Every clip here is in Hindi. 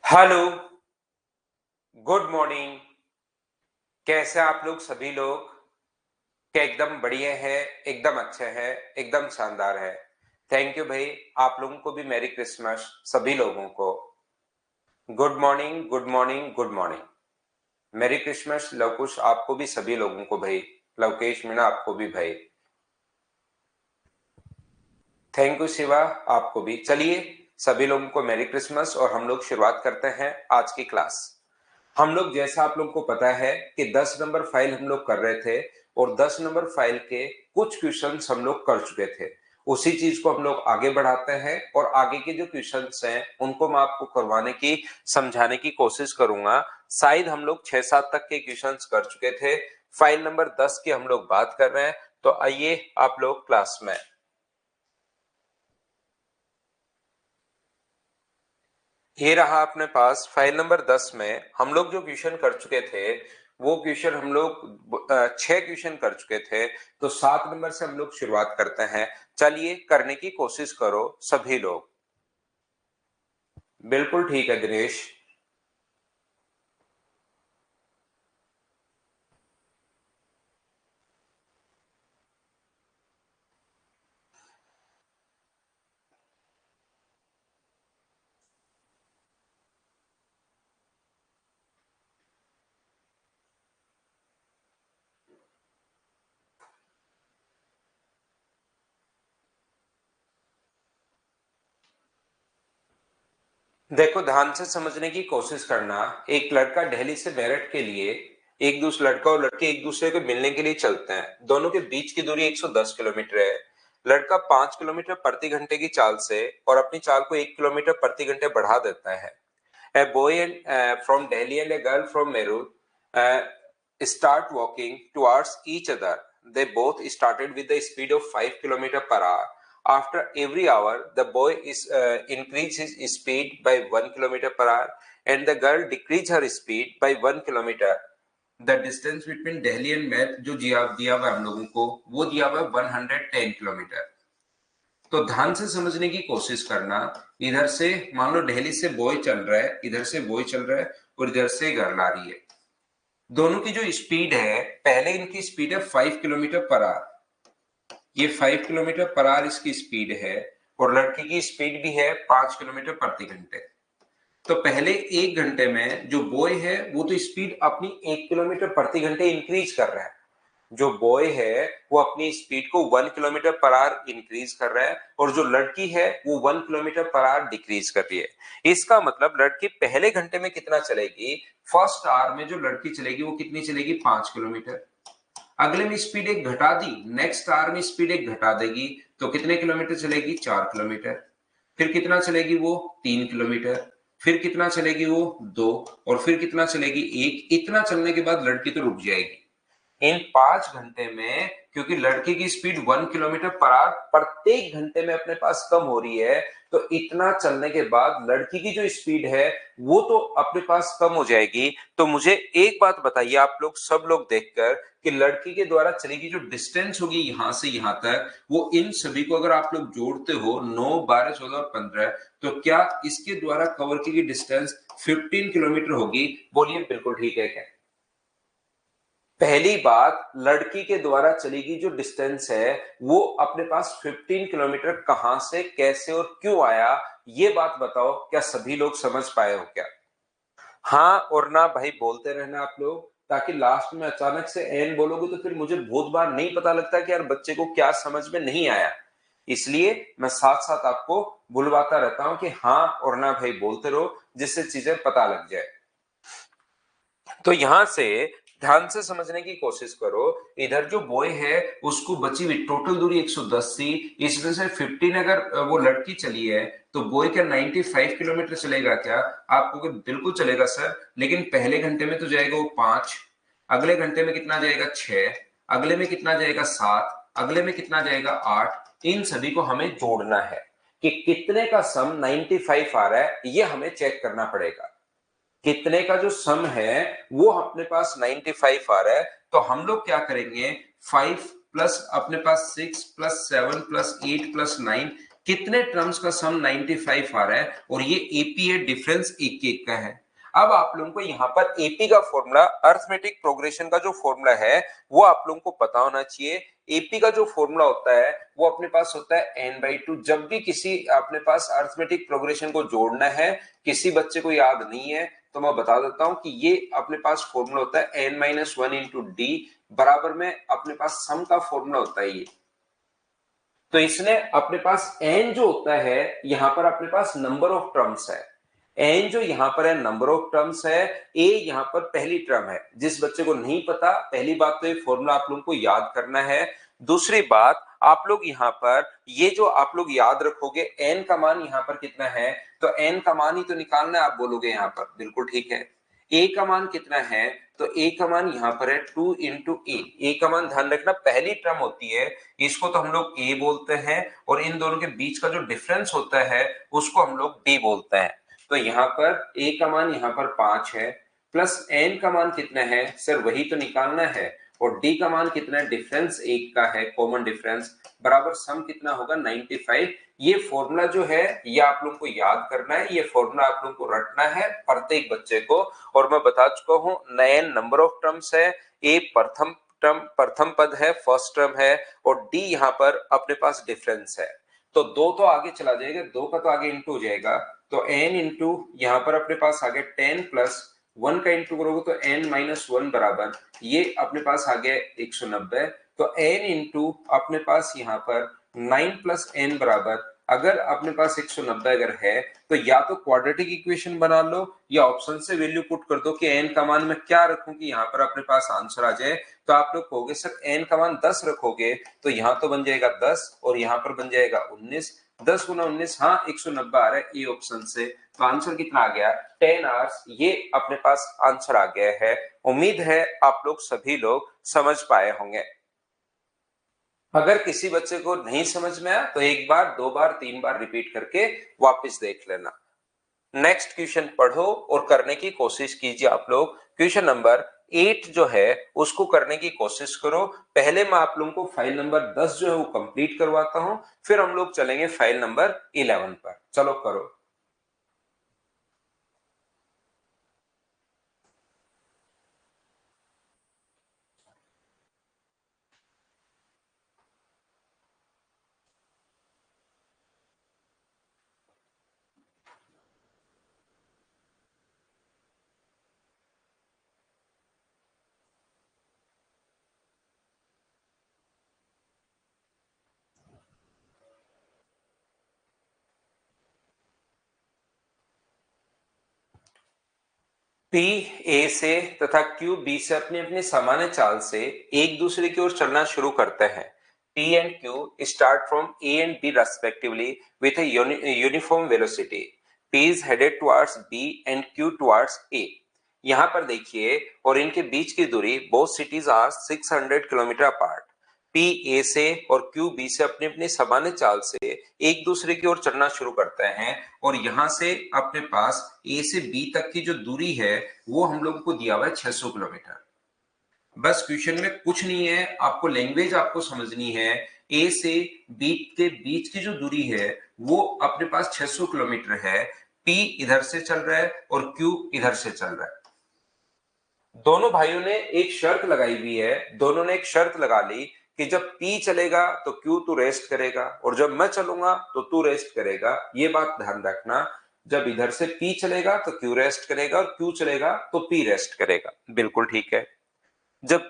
Hello, good morning. कैसे आप लोग सभी लोग? क्या एकदम बढ़िया है, एकदम अच्छे हैं, एकदम शानदार है। थैंक यू भाई। आप लोगों को भी मैरी क्रिसमस, सभी लोगों को good morning, good morning, good morning. Merry Christmas Lavkush, आपको भी सभी लोगों को भाई। लवकेश मीणा, आपको भी भाई। थैंक यू शिवा, आपको भी। चलिए, सभी लोगों को मैरी क्रिसमस और हम लोग शुरुआत करते हैं आज की क्लास। हम लोग, जैसा आप लोग को पता है कि 10 नंबर फाइल हम लोग कर रहे थे और 10 नंबर फाइल के कुछ क्वेश्चंस हम लोग कर चुके थे। उसी चीज को हम लोग आगे बढ़ाते हैं और आगे के जो क्वेश्चंस हैं उनको मैं आपको करवाने की, समझाने की कोशिश करूंगा। शायद हम लोग 6-7 तक के क्वेश्चंस कर चुके थे। फाइल नंबर 10 की हम लोग बात कर रहे हैं। तो आइए आप लोग क्लास में। ये रहा अपने पास फाइल नंबर 10 में हम लोग जो क्वेश्चन कर चुके थे, वो क्वेश्चन हम लोग 6 क्वेश्चन कर चुके थे। तो 7 नंबर से हम लोग शुरुआत करते हैं। चलिए, करने की कोशिश करो सभी लोग। बिल्कुल ठीक है दिनेश। देखो, ध्यान से समझने की कोशिश करना। एक लड़का दिल्ली से मेरठ के लिए, एक दूसरा लड़का और लड़की एक दूसरे को मिलने के लिए चलते हैं। दोनों के बीच की दूरी 110 किलोमीटर है। लड़का 5 किलोमीटर प्रति घंटे की चाल से और अपनी चाल को 1 किलोमीटर प्रति घंटे बढ़ा देता है। A boy from Delhi and a girl from Meerut uh, start walking towards each other. They both started with the speed of 5 kilometers per hour. After every hour, the boy is increase his speed by 1 kilometer per hour, and the girl decrease her speed by 1 kilometer. The distance between Delhi and Meerut जो दिया हुआ हम लोगों को, वो दिया हुआ 110 किलोमीटर। तो ध्यान से समझने की कोशिश करना। इधर से मान लो दिल्ली से बॉय चल रहा है, इधर से बॉय चल रहा है और इधर से गर्ल आ रही है। दोनों की जो स्पीड है, पहले इनकी स्पीड है 5 किलोमीटर पर आवर। ये 5 किलोमीटर पर आवर इसकी स्पीड है और लड़की की स्पीड भी है 5 किलोमीटर प्रति घंटे। तो पहले 1 घंटे में जो बॉय है वो तो स्पीड अपनी 1 किलोमीटर प्रति घंटे इंक्रीज कर रहा है। जो बॉय है वो अपनी स्पीड को 1 किलोमीटर पर आवर इंक्रीज कर रहा है और जो लड़की है वो 1 किलोमीटर पर आवर डिक्रीज कर रही है। इसका मतलब लड़की पहले घंटे में कितना चलेगी, फर्स्ट आवर में जो लड़की चलेगी वो कितनी चलेगी, 5 किलोमीटर। अगले में स्पीड एक घटा दी, नेक्स्ट आवर में स्पीड एक घटा देगी तो कितने किलोमीटर चलेगी, 4 किलोमीटर। फिर कितना चलेगी वो, 3 किलोमीटर। फिर कितना चलेगी वो, 2। और फिर कितना चलेगी, 1। इतना चलने के बाद लड़की तो रुक जाएगी। इन 5 घंटे में, क्योंकि लड़के की स्पीड 1 किलोमीटर पर आवर प्रत्येक घंटे में अपने पास कम हो रही है, तो इतना चलने के बाद लड़की की जो स्पीड है वो तो अपने पास कम हो जाएगी। तो मुझे एक बात बताइए आप लोग, सब लोग देखकर, कि लड़की के द्वारा चली गई जो डिस्टेंस होगी यहां से यहां तक, वो इन सभी को अगर आप लोग जोड़ते हो 9, 12, 14 और 15, तो क्या इसके द्वारा कवर की गई डिस्टेंस 15 किलोमीटर होगी? बोलिए, बिल्कुल ठीक है क्या? पहली बात, लड़की के द्वारा चली गई जो डिस्टेंस है वो अपने पास 15 किलोमीटर कहां से, कैसे और क्यों आया, ये बात बताओ। क्या सभी लोग समझ पाए हो क्या? हाँ और ना भाई बोलते रहना आप लोग, ताकि लास्ट में अचानक से एन बोलोगे तो फिर मुझे बहुत बार नहीं पता लगता कि यार बच्चे को क्या समझ में नहीं आया। इसलिए मैं साथ साथ आपको बुलवाता रहता हूं कि हाँ और ना भाई बोलते रहो, जिससे चीजें पता लग जाए। तो यहां से ध्यान से समझने की कोशिश करो। इधर जो बॉय है उसको बची हुई टोटल दूरी 110 थी, इसमें से 15 अगर वो लड़की चली है तो बॉय का 95 किलोमीटर चलेगा क्या? आप कहोगे बिल्कुल चलेगा सर, लेकिन पहले घंटे में तो जाएगा वो 5, अगले घंटे में कितना जाएगा 6, अगले में कितना जाएगा 7, अगले में कितना जाएगा 8। इन सभी को हमें जोड़ना है कि कितने का सम 95 आ रहा है, ये हमें चेक करना पड़ेगा। कितने का जो सम है वो अपने पास 95 आ रहा है। तो हम लोग क्या करेंगे, 5 प्लस अपने पास 6 प्लस 7 प्लस 8 प्लस 9, कितने टर्म्स का सम 95 आ रहा है और ये एपी है, डिफरेंस एक एक का है। अब आप लोगों को यहाँ पर एपी का फॉर्मूला, अर्थमेटिक प्रोग्रेशन का जो फॉर्मूला है वो आप लोगों को पता होना चाहिए। एपी का जो फॉर्मूला होता है वो अपने पास होता है n/2। जब भी किसी अपने पास अर्थमेटिक प्रोग्रेशन को जोड़ना है, किसी बच्चे को याद नहीं है तो मैं बता देता हूं कि ये अपने पास फॉर्मूला होता है n-1 इंटू डी, बराबर में अपने पास सम का फॉर्मूला होता है ये। तो इसने अपने पास n जो होता है यहां पर अपने पास नंबर ऑफ टर्म्स है, n जो यहां पर है नंबर ऑफ टर्म्स है, a यहां पर पहली टर्म है। जिस बच्चे को नहीं पता, पहली बात तो ये फॉर्मूला आप लोगों को याद करना है। दूसरी बात, आप लोग यहां पर ये जो आप लोग याद रखोगे n का मान यहां पर कितना है, तो n का मान ही तो निकालना है, आप बोलोगे यहां पर, बिल्कुल ठीक है। a का मान कितना है, तो a का मान यहां पर है 2 इंटू ए का मान ध्यान रखना पहली टर्म होती है, इसको तो हम लोग a बोलते हैं, और इन दोनों के बीच का जो डिफरेंस होता है उसको हम लोग d बोलते हैं। तो यहाँ पर a का मान यहाँ पर 5 है, प्लस n का मान कितना है सर, वही तो निकालना है, और d का मान कितना है, डिफरेंस एक का है, कॉमन डिफरेंस, बराबर सम कितना होगा 95। ये फॉर्मूला जो है ये आप लोगों को याद करना है, ये फॉर्मूला आप लोगों को रटना है प्रत्येक बच्चे को। और मैं बता चुका हूं n नंबर ऑफ टर्म्स है, a प्रथम टर्म, प्रथम पद है, फर्स्ट टर्म है, और d यहाँ पर अपने पास डिफरेंस है। तो दो तो आगे चला जाएगा, दो का तो आगे इंटू हो जाएगा, तो n इंटू यहाँ पर अपने पास आ गया 10 प्लस 1 का इंटू करोगे तो n-1 बराबर ये अपने पास आ गया 190। तो n इंटू अपने पास यहाँ पर 9 प्लस n बराबर, अगर अपने पास 190 अगर है तो या तो क्वाड्रेटिक इक्वेशन बना लो या ऑप्शन से वैल्यू पुट कर दो कि n का मान मैं क्या रखूं कि यहाँ पर अपने पास आंसर आ जाए। तो आप लोग कहोगे सर n का मान 10 रखोगे तो यहाँ तो बन जाएगा 10 और यहाँ पर बन जाएगा 19, 10 गुना 19, हाँ 190 आ रहा है ए ऑप्शन से। तो आंसर कितना आ गया 10 आवर्स, ये अपने पास आंसर आ गया है। उम्मीद है आप लोग सभी लोग समझ पाए होंगे। अगर किसी बच्चे को नहीं समझ में आया तो एक बार, दो बार, तीन बार रिपीट करके वापस देख लेना। नेक्स्ट क्वेश्चन पढ़ो और करने की कोशिश कीजिए आप लोग। क्वेश्चन नंबर 8 जो है उसको करने की कोशिश करो। पहले मैं आप लोगों को फाइल नंबर 10 जो है वो कंप्लीट करवाता हूं, फिर हम लोग चलेंगे फाइल नंबर 11 पर। चलो करो। पी ए से तथा क्यू बी से अपनी अपनी सामान्य चाल से एक दूसरे की ओर चलना शुरू करते हैं। P and Q start from A and B respectively with a uniform velocity. P is headed towards B and Q towards A. यहाँ पर देखिए, और इनके बीच की दूरी both cities are 600 kilometre apart. P A से और क्यू बी से अपनी अपनी सामान्य चाल से एक दूसरे की ओर चलना शुरू करते हैं, और यहां से अपने पास ए से बी तक की जो दूरी है वो हम लोगों को दिया हुआ है 600 किलोमीटर। बस क्वेश्चन में कुछ नहीं है, आपको लैंग्वेज आपको समझनी है। ए से बी के बीच की जो दूरी है वो अपने पास 600 किलोमीटर है। पी इधर से चल रहा है और क्यू इधर से चल रहा है। दोनों भाइयों ने एक शर्त लगाई हुई है, दोनों ने एक शर्त लगा ली कि जब P चलेगा तो Q तू रेस्ट करेगा, और जब मैं चलूंगा तो तू रेस्ट करेगा। ये बात ध्यान रखना, जब इधर से P चलेगा तो Q रेस्ट करेगा, और Q चलेगा तो P रेस्ट करेगा। बिल्कुल ठीक है। जब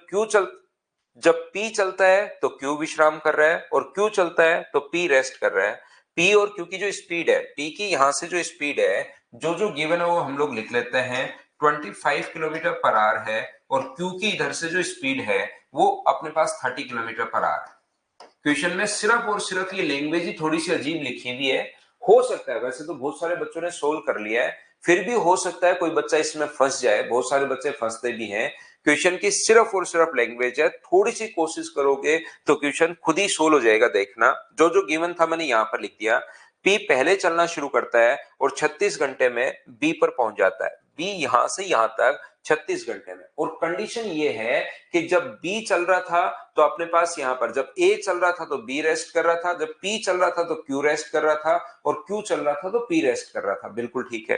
जब P चलता है तो Q विश्राम कर रहा है, और Q चलता है तो P रेस्ट कर रहा है। P और Q की जो स्पीड है, P की यहां से जो स्पीड है, जो जो गिवन है वो हम लोग लिख लेते हैं, 25 किलोमीटर पर आवर है, और Q की इधर से जो स्पीड है वो अपने पास 30 किलोमीटर पर आवर है। क्वेश्चन में सिर्फ और सिर्फ ये लैंग्वेज ही थोड़ी सी अजीब लिखी हुई है। हो सकता है, वैसे तो बहुत सारे बच्चों ने सोल्व कर लिया है, फिर भी हो सकता है कोई बच्चा इसमें फंस जाए, बहुत सारे बच्चे फंसते भी हैं। क्वेश्चन की सिर्फ और सिर्फ लैंग्वेज है, थोड़ी सी कोशिश करोगे तो क्वेश्चन खुद ही सोल्व हो जाएगा। देखना, जो जो गिवन था मैंने यहाँ पर लिख दिया। पी पहले चलना शुरू करता है और 36 घंटे में बी पर पहुंच जाता है। बी यहां से यहां तक 36 घंटे में। और कंडीशन ये है कि जब बी चल रहा था तो अपने पास यहाँ पर जब ए चल रहा था तो बी रेस्ट कर रहा था, जब पी चल रहा था तो क्यू रेस्ट कर रहा था, और क्यू चल रहा था तो पी रेस्ट कर रहा था। बिल्कुल ठीक है।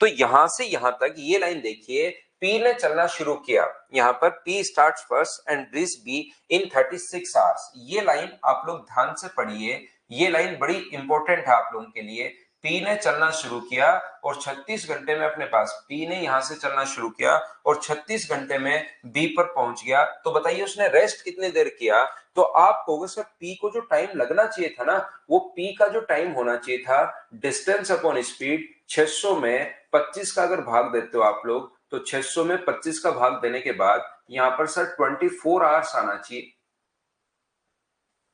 तो यहां से यहां तक ये लाइन देखिए, पी ने चलना शुरू किया, यहां पर P start first and reach be in 36 hours. ये लाइन आप लोग ध्यान से पढ़िए, ये लाइन बड़ी इंपॉर्टेंट है आप लोगों के लिए। पी ने चलना शुरू किया और 36 घंटे में अपने पास पी ने यहां से चलना शुरू किया और 36 घंटे में बी पर पहुंच गया। तो बताइए उसने रेस्ट कितनी देर किया? तो आप कहोगे सर पी को जो टाइम लगना चाहिए था ना, वो पी का जो टाइम होना चाहिए था डिस्टेंस अपॉन स्पीड, 600 में 25 का अगर भाग देते हो आप लोग तो 600 में 25 का भाग देने के बाद यहां पर सर 24 आवर्स आना चाहिए।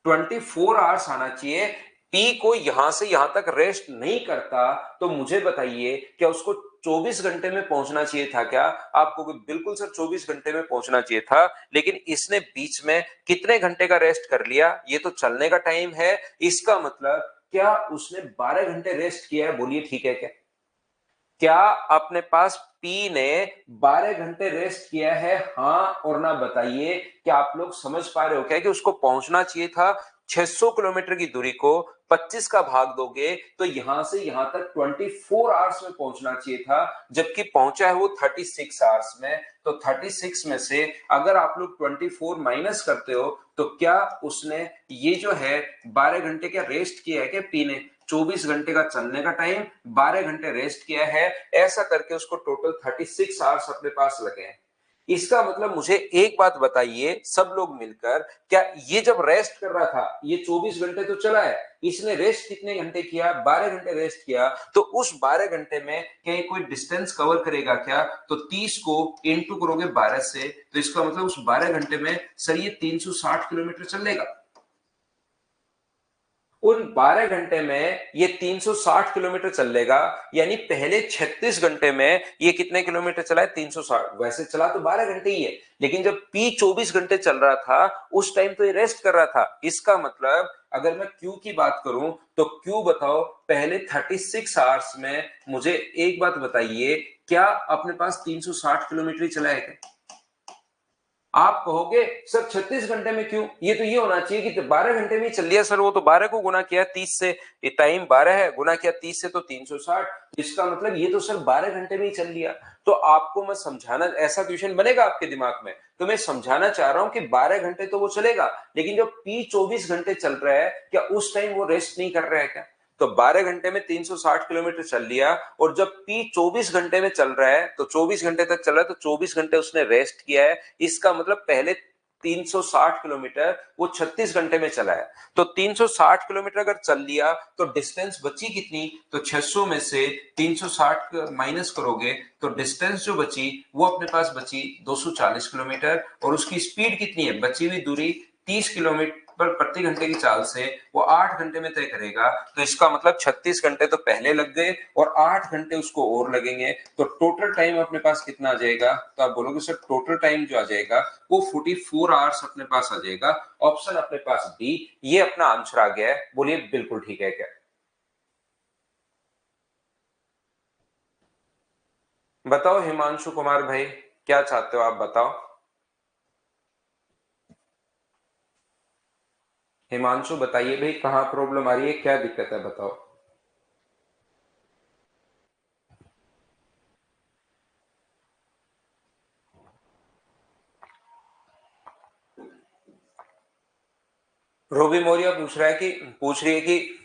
24 आवर्स आना चाहिए। पी को यहां से यहां तक रेस्ट नहीं करता तो मुझे बताइए क्या उसको 24 घंटे में पहुंचना चाहिए था क्या? आपको बिल्कुल सर 24 घंटे में पहुंचना चाहिए था, लेकिन इसने बीच में कितने घंटे का रेस्ट कर लिया? ये तो चलने का टाइम है, इसका मतलब क्या उसने 12 घंटे रेस्ट किया है? बोलिए ठीक है क्या? क्या अपने पास पी ने 12 घंटे रेस्ट किया है? हाँ और ना बताइए। क्या आप लोग समझ पा रहे हो क्या कि उसको पहुंचना चाहिए था 600 किलोमीटर की दूरी को 25 का भाग दोगे तो यहां से यहां तक 24 आवर्स में पहुंचना चाहिए था, जबकि पहुंचा है वो 36 आवर्स में। तो 36 में से अगर आप लोग 24 माइनस करते हो तो क्या उसने ये जो है 12 घंटे क्या रेस्ट किया है क्या पी ने? 24 घंटे का चलने का टाइम, 12 घंटे रेस्ट किया है, ऐसा करके उसको टोटल 36 आवर्स अपने पास लगे हैं। इसका मतलब मुझे एक बात बताइए सब लोग मिलकर, क्या ये जब रेस्ट कर रहा था ये 24 घंटे तो चला है, इसने रेस्ट कितने घंटे किया? 12 घंटे रेस्ट किया। तो उस 12 घंटे में क्या ये कोई डिस्टेंस कवर करेगा क्या? तो 30 को इंटू करोगे 12 से तो इसका मतलब उस 12 घंटे में सर ये 360 किलोमीटर चलेगा। उन 12 घंटे में ये 360 किलोमीटर चल लेगा, यानी पहले 36 घंटे में ये कितने किलोमीटर चला है? 360। वैसे चला तो 12 घंटे ही है, लेकिन जब पी 24 घंटे चल रहा था उस टाइम तो ये रेस्ट कर रहा था। इसका मतलब अगर मैं क्यू की बात करूं तो क्यू बताओ पहले 36 आवर्स में मुझे एक बात बताइए, क्या अपने पास 360 किलोमीटर ही चला है क्या? आप कहोगे सर 36 घंटे में क्यों? ये तो ये होना चाहिए कि 12 घंटे में ही चल लिया सर, वो तो 12 को गुना किया 30 से, ये टाइम 12 है, गुना किया 30 से तो 360। इसका मतलब ये तो सर 12 घंटे में ही चल लिया। तो आपको मैं समझाना, ऐसा क्वेश्चन बनेगा आपके दिमाग में, तो मैं समझाना चाह रहा हूं कि 12 घंटे तो वो चलेगा, लेकिन जब पी 24 घंटे चल रहा है क्या उस टाइम वो रेस्ट नहीं कर रहा है क्या? तो 12 घंटे में 360 किलोमीटर चल लिया, और जब पी 24 घंटे में चल रहा है तो 24 घंटे तक चल रहा है तो 24 घंटे उसने रेस्ट किया है। इसका मतलब पहले 360 किलोमीटर वो 36 घंटे में चला है। तो 360 किलोमीटर अगर चल लिया तो डिस्टेंस बची कितनी? तो 600 में से 360 माइनस करोगे तो डिस्टेंस जो बची वो अपने पास बची 240 किलोमीटर, और उसकी स्पीड कितनी है? बची हुई दूरी 30 किलोमीटर प्रति घंटे की चाल से वो 8 घंटे में तय करेगा। तो इसका मतलब 36 घंटे तो पहले लग गए और 8 घंटे उसको और लगेंगे, तो टोटल टाइम अपने पास कितना आ जाएगा? तो आप बोलोगे सर टोटल टाइम जो आ जाएगा वो 44 आवर्स अपने पास आ जाएगा। ऑप्शन अपने पास डी ये अपना आंसर आ गया है। बोलिए बिल्कुल ठीक है क्या? बताओ हिमांशु कुमार भाई, क्या चाहते हो आप बताओ। हिमांशु बताइए भाई कहाँ प्रॉब्लम आ रही है, क्या दिक्कत है बताओ। रोबी मौर्य पूछ रही है कि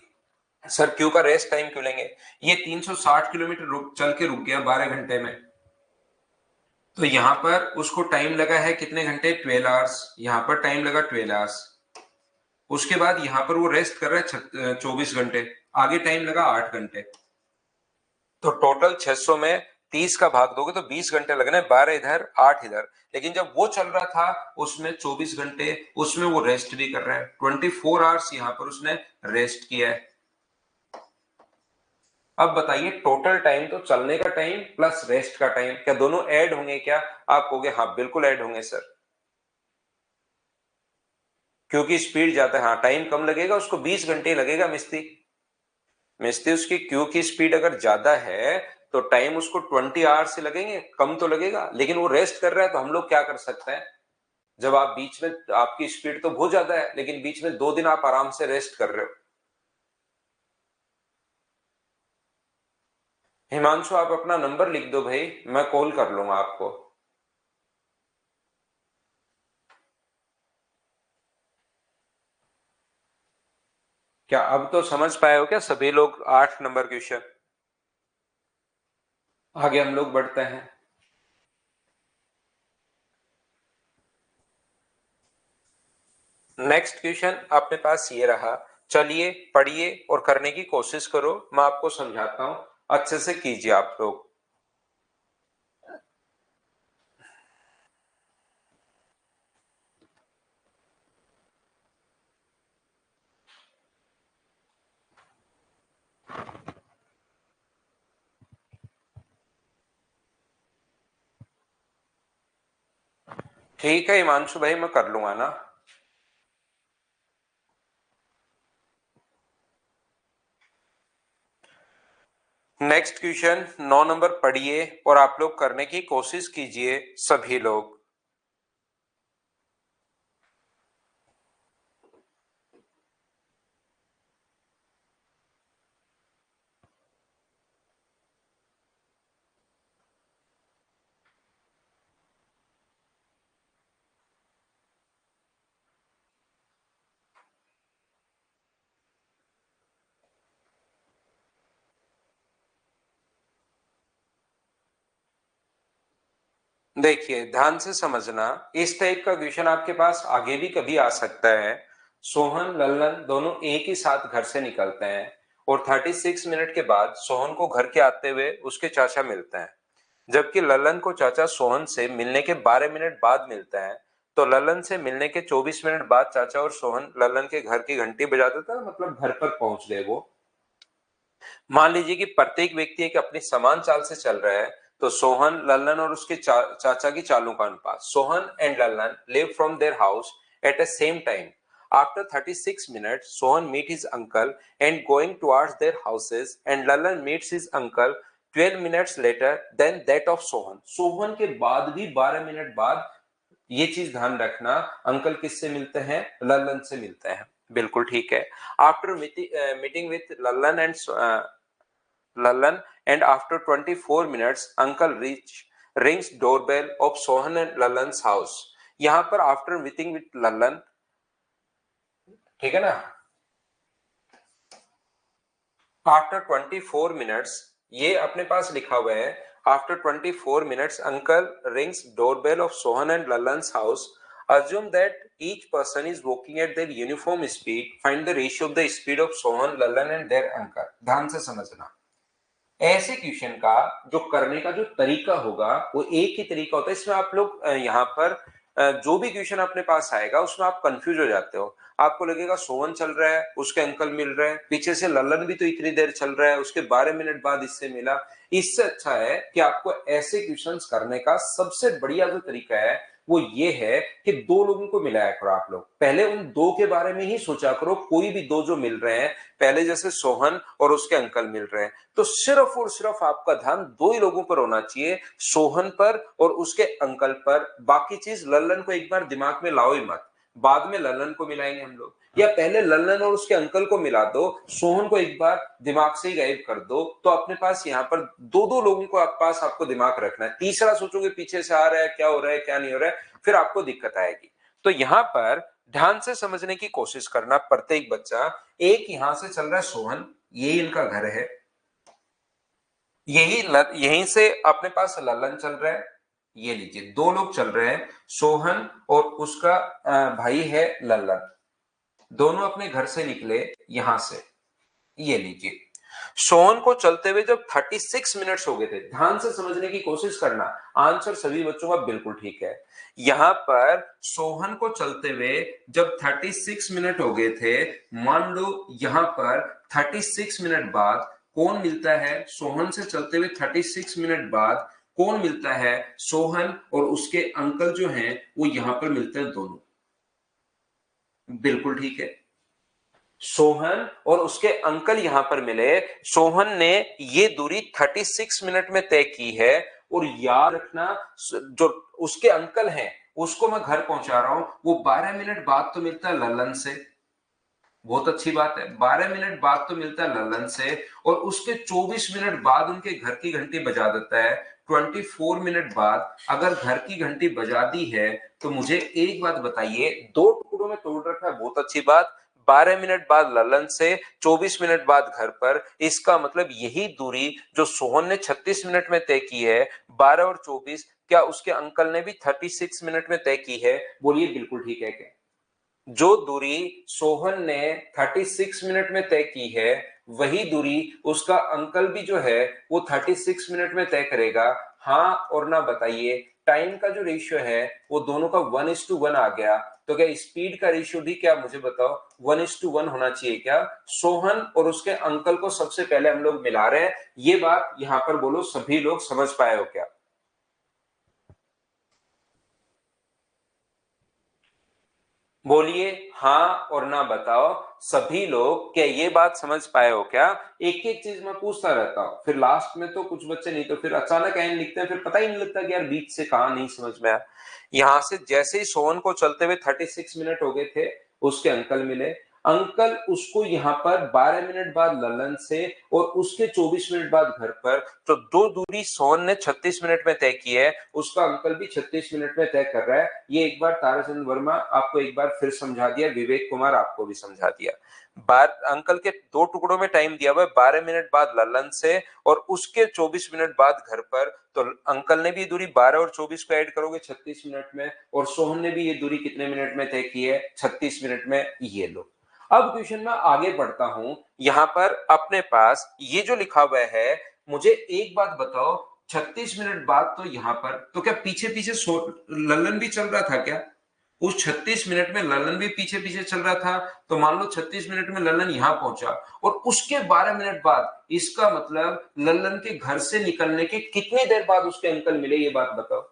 सर क्यू का रेस्ट टाइम क्यों लेंगे? ये 360 किलोमीटर चल के रुक गया 12 घंटे में, तो यहां पर उसको टाइम लगा है कितने घंटे? 12 आवर्स। यहां पर टाइम लगा 12 आवर्स। उसके बाद यहां पर वो रेस्ट कर रहा है 24 घंटे, आगे टाइम लगा 8 घंटे। तो टोटल 600 में 30 का भाग दोगे तो 20 घंटे लगने, 12 इधर 8 इधर। लेकिन जब वो चल रहा था उसमें 24 घंटे उसमें वो रेस्ट भी कर रहा है, 24 आवर्स यहाँ पर उसने रेस्ट किया है। अब बताइए टोटल टाइम तो चलने का टाइम प्लस रेस्ट का टाइम क्या दोनों ऐड होंगे क्या? आप कहोगे हाँ बिल्कुल ऐड होंगे सर, क्योंकि स्पीड ज्यादा है। हाँ टाइम कम लगेगा, उसको 20 घंटे लगेगा मिस्त्री। मिस्त्री उसकी क्यू की स्पीड अगर ज्यादा है तो टाइम उसको 20 आवर्स से लगेंगे, कम तो लगेगा, लेकिन वो रेस्ट कर रहा है तो हम लोग क्या कर सकते हैं, जब आप बीच में, आपकी स्पीड तो बहुत ज्यादा है लेकिन बीच में 2 दिन आप आराम से रेस्ट कर रहे हो। हिमांशु आप अपना नंबर लिख दो भाई, मैं कॉल कर लूंगा आपको। क्या अब तो समझ पाए हो क्या सभी लोग 8 नंबर क्वेश्चन? आगे हम लोग बढ़ते हैं। नेक्स्ट क्वेश्चन अपने पास ये रहा, चलिए पढ़िए और करने की कोशिश करो, मैं आपको समझाता हूं, अच्छे से कीजिए आप लोग। ठीक है हिमांशु भाई, मैं कर लूंगा ना। नेक्स्ट क्वेश्चन 9 नंबर पढ़िए और आप लोग करने की कोशिश कीजिए सभी लोग। देखिए ध्यान से समझना, इस टाइप का क्वेश्चन आपके पास आगे भी कभी आ सकता है। सोहन लल्लन दोनों एक ही साथ घर से निकलते हैं और 36 मिनट के बाद सोहन को घर के आते हुए उसके चाचा मिलते हैं, जबकि लल्लन को चाचा सोहन से मिलने के 12 मिनट बाद मिलते हैं। तो लल्लन से मिलने के 24 मिनट बाद चाचा और सोहन लल्लन के घर की घंटी बजा देता है, मतलब घर पर पहुंच गए वो। मान लीजिए कि प्रत्येक व्यक्ति एक अपनी समान चाल से चल रहा है, तो सोहन लल्लन और उसके चाचा की चालों का अनुपात। Sohan and Lallan live from their house at a same time. After 36 minutes, Sohan meet his uncle and going towards their houses, and Lalan meets his uncle 12 minutes later than that of Sohan. Sohan के बाद भी 12 मिनट बाद, ये चीज ध्यान रखना, अंकल किससे मिलते हैं, लल्लन से मिलते हैं। बिल्कुल ठीक है। After meeting with Lallan, and after 24 minutes, uncle rings doorbell of Sohan and Lallan's house. यहाँ पर after meeting with Lallan, ठीक है ना, आफ्टर 24 मिनट्स, ये अपने पास लिखा हुआ है, after 24 minutes uncle rings doorbell of Sohan and Lallan's house. Assume that each person is walking at their uniform speed. Find the ratio of the speed of Sohan, Lallan and their uncle. ध्यान से समझना, ऐसे क्वेश्चन का जो करने का जो तरीका होगा वो एक ही तरीका होता है। इसमें आप लोग यहाँ पर जो भी क्वेश्चन अपने पास आएगा उसमें आप कंफ्यूज हो जाते हो। आपको लगेगा सोहन चल रहा है, उसके अंकल मिल रहे हैं, पीछे से लल्लन भी तो इतनी देर चल रहा है, उसके 12 मिनट बाद इससे मिला। इससे अच्छा है कि आपको ऐसे क्वेश्चंस करने का सबसे बढ़िया जो तरीका है वो ये है कि दो लोगों को मिलाया करो। आप लोग पहले उन दो के बारे में ही सोचा करो, कोई भी दो जो मिल रहे हैं, पहले जैसे सोहन और उसके अंकल मिल रहे हैं, तो सिर्फ और सिर्फ आपका ध्यान दो ही लोगों पर होना चाहिए, सोहन पर और उसके अंकल पर। बाकी चीज लल्लन को एक बार दिमाग में लाओ ही मत, बाद में लल्लन को मिलाएंगे हम लोग, या पहले लल्लन और उसके अंकल को मिला दो, सोहन को एक बार दिमाग से ही गायब कर दो। तो अपने पास यहाँ पर दो दो लोगों को पास आपको दिमाग रखना है। तीसरा सोचोगे पीछे से आ रहा है, क्या हो रहा है क्या नहीं हो रहा है, फिर आपको दिक्कत आएगी। तो यहाँ पर ध्यान से समझने की कोशिश करना, प्रत्येक बच्चा, एक यहां से चल रहा है सोहन, ये इनका घर है, यहीं से अपने पास लल्लन चल रहा है। ये लीजिए दो लोग चल रहे हैं, सोहन और उसका भाई है लल्लन, दोनों अपने घर से निकले यहां से। ये लीजिए सोहन को चलते हुए जब 36 मिनट्स हो गए थे, ध्यान से समझने की कोशिश करना, आंसर सभी बच्चों का बिल्कुल ठीक है। यहां पर सोहन को चलते हुए जब 36 मिनट हो गए थे, मान लो यहां पर 36 मिनट बाद कौन मिलता है, सोहन से चलते हुए 36 मिनट बाद कौन मिलता है, सोहन और उसके अंकल जो हैं वो यहां पर मिलते हैं दोनों। बिल्कुल ठीक है। सोहन और उसके अंकल यहां पर मिले। सोहन ने ये दूरी 36 मिनट में तय की है, और याद रखना जो उसके अंकल हैं उसको मैं घर पहुंचा रहा हूं, वो 12 मिनट बाद तो मिलता है ललन से। बहुत अच्छी बात है, 12 मिनट बाद तो मिलता है ललन से, और उसके 24 मिनट बाद उनके घर की घंटी बजा देता है। 24 मिनट बाद अगर घर की घंटी बजा दी है तो मुझे एक बात बताइए, दो टुकड़ों में तोड़ रखा है, बहुत अच्छी बात। 12 मिनट बाद ललन से, 24 मिनट बाद घर पर, इसका मतलब यही दूरी जो सोहन ने 36 मिनट में तय की है, 12 और 24, क्या उसके अंकल ने भी 36 मिनट में तय की है? बोलिए बिल्कुल ठीक है क्या? जो दूरी सोहन ने 36 मिनट में तय की है, वही दूरी उसका अंकल भी जो है वो 36 मिनट में तय करेगा। हाँ और ना बताइए, टाइम का जो रेशियो है वो दोनों का 1:1 आ गया, तो क्या स्पीड का रेशियो भी क्या मुझे बताओ 1:1 होना चाहिए क्या? सोहन और उसके अंकल को सबसे पहले हम लोग मिला रहे हैं, ये बात यहां पर बोलो सभी लोग समझ पाए हो क्या? बोलिए हाँ और ना बताओ सभी लोग, क्या ये बात समझ पाए हो क्या? एक एक चीज मैं पूछता रहता हूँ, फिर लास्ट में तो कुछ बच्चे नहीं तो फिर अचानक एन लिखते हैं, फिर पता ही नहीं लगता कि यार बीच से कहा नहीं समझ में आया। यहां से जैसे ही सोहन को चलते हुए 36 मिनट हो गए थे, उसके अंकल मिले। अंकल उसको यहाँ पर 12 मिनट बाद ललन से, और उसके 24 मिनट बाद घर पर, तो दो दूरी सोहन ने 36 मिनट में तय की है, उसका अंकल भी 36 मिनट में तय कर रहा है। ये एक बार ताराचंद वर्मा आपको एक बार फिर समझा दिया, विवेक कुमार आपको भी समझा दिया। अंकल के दो टुकड़ों में टाइम दिया हुआ है, 12 मिनट बाद ललन से और उसके 24 मिनट बाद घर पर, तो अंकल ने भी दूरी 12 और 24 को ऐड करोगे 36 मिनट में, और सोहन ने भी ये दूरी कितने मिनट में तय की है? 36 मिनट में। ये लो, अब क्वेश्चन में आगे बढ़ता हूं। यहां पर अपने पास ये जो लिखा हुआ है, मुझे एक बात बताओ, 36 मिनट बाद तो यहां पर तो क्या पीछे पीछे ललन भी चल रहा था क्या? उस 36 मिनट में ललन भी पीछे पीछे चल रहा था, तो मान लो 36 मिनट में ललन यहां पहुंचा, और उसके 12 मिनट बाद, इसका मतलब ललन के घर से निकलने के कितनी देर बाद उसके अंकल मिले, ये बात बताओ।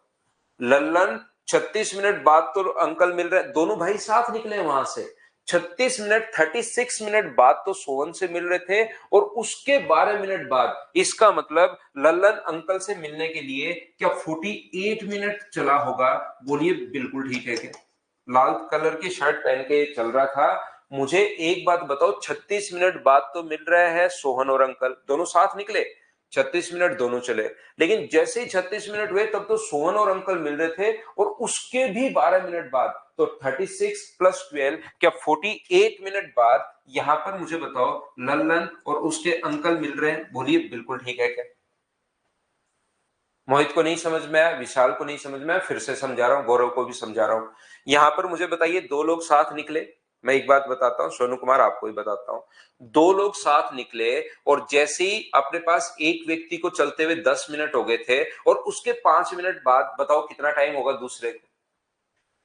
लल्लन 36 मिनट बाद तो अंकल मिल रहे, दोनों भाई साथ निकले वहां से। 36 मिनट, 36 मिनट बाद तो सोहन से मिल रहे थे, और उसके 12 मिनट बाद, इसका मतलब लल्लन अंकल से मिलने के लिए क्या 48 मिनट चला होगा? बोलिए बिल्कुल ठीक है क्या? लाल कलर की शर्ट पहन के चल रहा था। मुझे एक बात बताओ, 36 मिनट बाद तो मिल रहे हैं सोहन और अंकल, दोनों साथ निकले, 36 मिनट दोनों चले, लेकिन जैसे ही 36 मिनट हुए तब तो सोहन और अंकल मिल रहे थे, और उसके भी 12 मिनट बाद, तो 36 प्लस 12, क्या 48 मिनट बाद यहां पर मुझे बताओ लल्लन और उसके अंकल मिल रहे हैं? बोलिए बिल्कुल ठीक है क्या? मोहित को नहीं समझ में आया, विशाल को नहीं समझ में आया, फिर से समझा रहा हूं, गौरव को भी समझा रहा हूं। यहां पर मुझे बताइए, दो लोग साथ निकले, मैं एक बात बताता हूं, सोनू कुमार आपको ही बताता हूं। दो लोग साथ निकले, और जैसे ही अपने पास एक व्यक्ति को चलते हुए 10 मिनट हो गए थे, और उसके 5 मिनट बाद बताओ कितना टाइम होगा दूसरे को?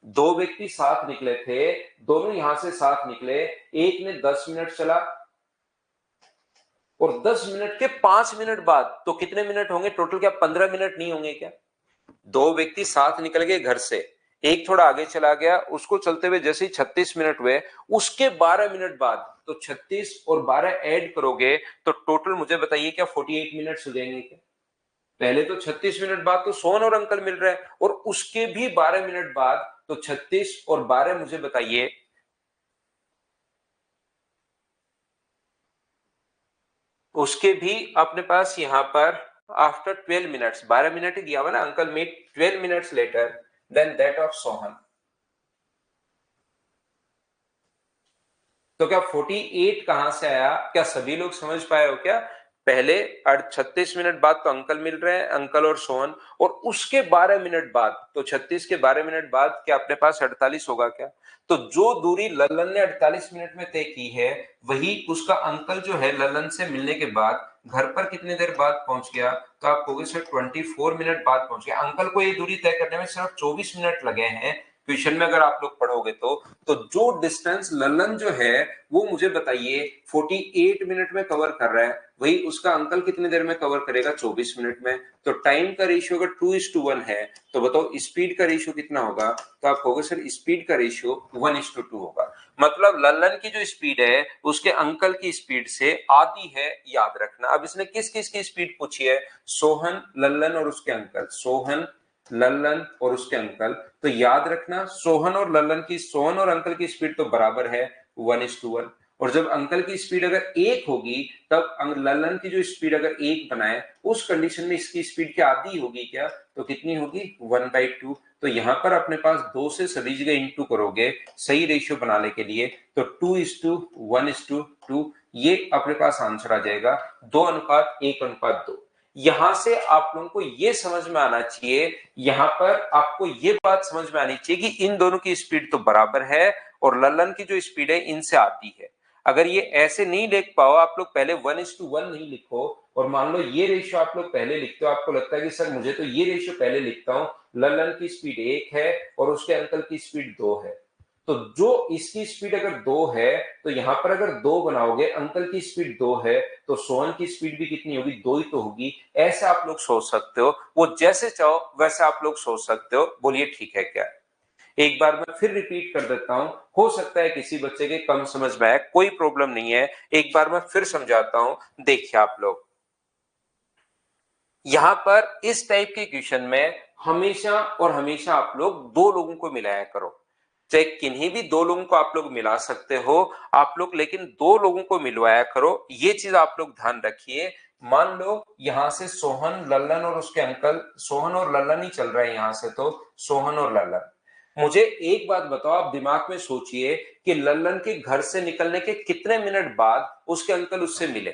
दो व्यक्ति साथ निकले थे, दोनों यहां से साथ निकले, एक ने 10 मिनट चला, और 10 मिनट के 5 मिनट बाद तो कितने मिनट होंगे टोटल? क्या 15 मिनट नहीं होंगे क्या? दो व्यक्ति साथ निकल गए घर से, एक थोड़ा आगे चला गया, उसको चलते हुए जैसे ही 36 मिनट हुए, उसके 12 मिनट बाद, तो 36 और 12 ऐड करोगे तो टोटल मुझे बताइए क्या 48 मिनट हो जाएंगे क्या? पहले तो 36 मिनट बाद तो सोहन और अंकल मिल रहे हैं, और उसके भी 12 मिनट बाद, तो 36 और 12 मुझे बताइए, उसके भी अपने पास यहां पर आफ्टर 12 मिनट्स, 12 मिनट ही दिया हुआ ना, uncle met 12 minutes later than that of Sohan, तो क्या 48 कहां से आया? क्या सभी लोग समझ पाए हो क्या? पहले 36 मिनट बाद तो अंकल मिल रहे हैं, अंकल और सोहन, और उसके 12 मिनट बाद, तो 36 के 12 मिनट बाद क्या अपने पास 48 होगा क्या? तो जो दूरी ललन ने 48 मिनट में तय की है, वही उसका अंकल जो है ललन से मिलने के बाद घर पर कितने देर बाद पहुंच गया? तो आप कहोगे सर 24 मिनट बाद पहुंच गया। अंकल को ये दूरी तय करने में सिर्फ 24 मिनट लगे हैं। क्वेश्चन में अगर आप लोग पढ़ोगे तो जो डिस्टेंस ललन जो है वो मुझे बताइए 48 मिनट में कवर कर रहा है, वही उसका अंकल कितनी देर में कवर करेगा? 24 मिनट में। तो टाइम का रेशियो अगर 2:1 है, तो बताओ स्पीड का रेशियो कितना होगा? तो आप कहोगे सर स्पीड का रेशियो 1:2 होगा। मतलब लल्लन की जो स्पीड है उसके अंकल की स्पीड से आधी है, याद रखना। अब इसने किस किस की स्पीड पूछी है? सोहन, लल्लन और उसके अंकल। सोहन, लल्लन और उसके अंकल। तो याद रखना सोहन और अंकल की स्पीड तो बराबर है 1:1। और जब अंकल की स्पीड अगर 1 होगी तब लल्लन की जो स्पीड अगर 1 बनाए उस कंडीशन में इसकी स्पीड क्या आधी होगी क्या? तो कितनी होगी? 1/2। तो यहां पर अपने पास 2 से सभी जगह इंटू करोगे सही रेशियो बनाने के लिए, तो 2:1:2 ये अपने पास आंसर आ जाएगा 2:1:2। यहां से आप लोगों को ये समझ में आना चाहिए, यहां पर आपको ये बात समझ में आनी चाहिए कि इन दोनों की स्पीड तो बराबर है और लल्लन की जो स्पीड है इनसे आधी है। अगर ये ऐसे नहीं लिख पाओ, आप लोग पहले 1:1 नहीं लिखो और मान लो ये रेशियो आप लोग पहले लिखते हो, आपको लगता है कि सर मुझे तो ये रेशियो पहले लिखता हूं, लल्लन की स्पीड 1 है और उसके अंकल की स्पीड 2 है, तो जो इसकी स्पीड अगर 2 है तो यहां पर अगर 2 बनाओगे, अंकल की स्पीड 2 है तो सोहन की स्पीड भी कितनी होगी? 2 ही तो होगी। ऐसे आप लोग सोच सकते हो, वो जैसे चाहो वैसे आप लोग सोच सकते हो। बोलिए ठीक है क्या? एक बार मैं फिर रिपीट कर देता हूं, हो सकता है किसी बच्चे के कम समझ में आए, कोई प्रॉब्लम नहीं है। एक बार मैं फिर समझाता हूं, देखिए आप लोग यहां पर इस टाइप के क्वेश्चन में हमेशा और हमेशा आप लोग दो लोगों को मिलाया करो, चाहे किन्हीं भी दो लोगों को आप लोग मिला सकते हो आप लोग, लेकिन दो लोगों को मिलवाया करो, ये चीज आप लोग ध्यान रखिए। मान लो यहां से सोहन, लल्लन और उसके अंकल, सोहन और लल्लन ही चल रहा है यहां से, तो सोहन और लल्लन। मुझे एक बात बताओ, आप दिमाग में सोचिए कि लल्लन के घर से निकलने के कितने मिनट बाद उसके अंकल उससे मिले?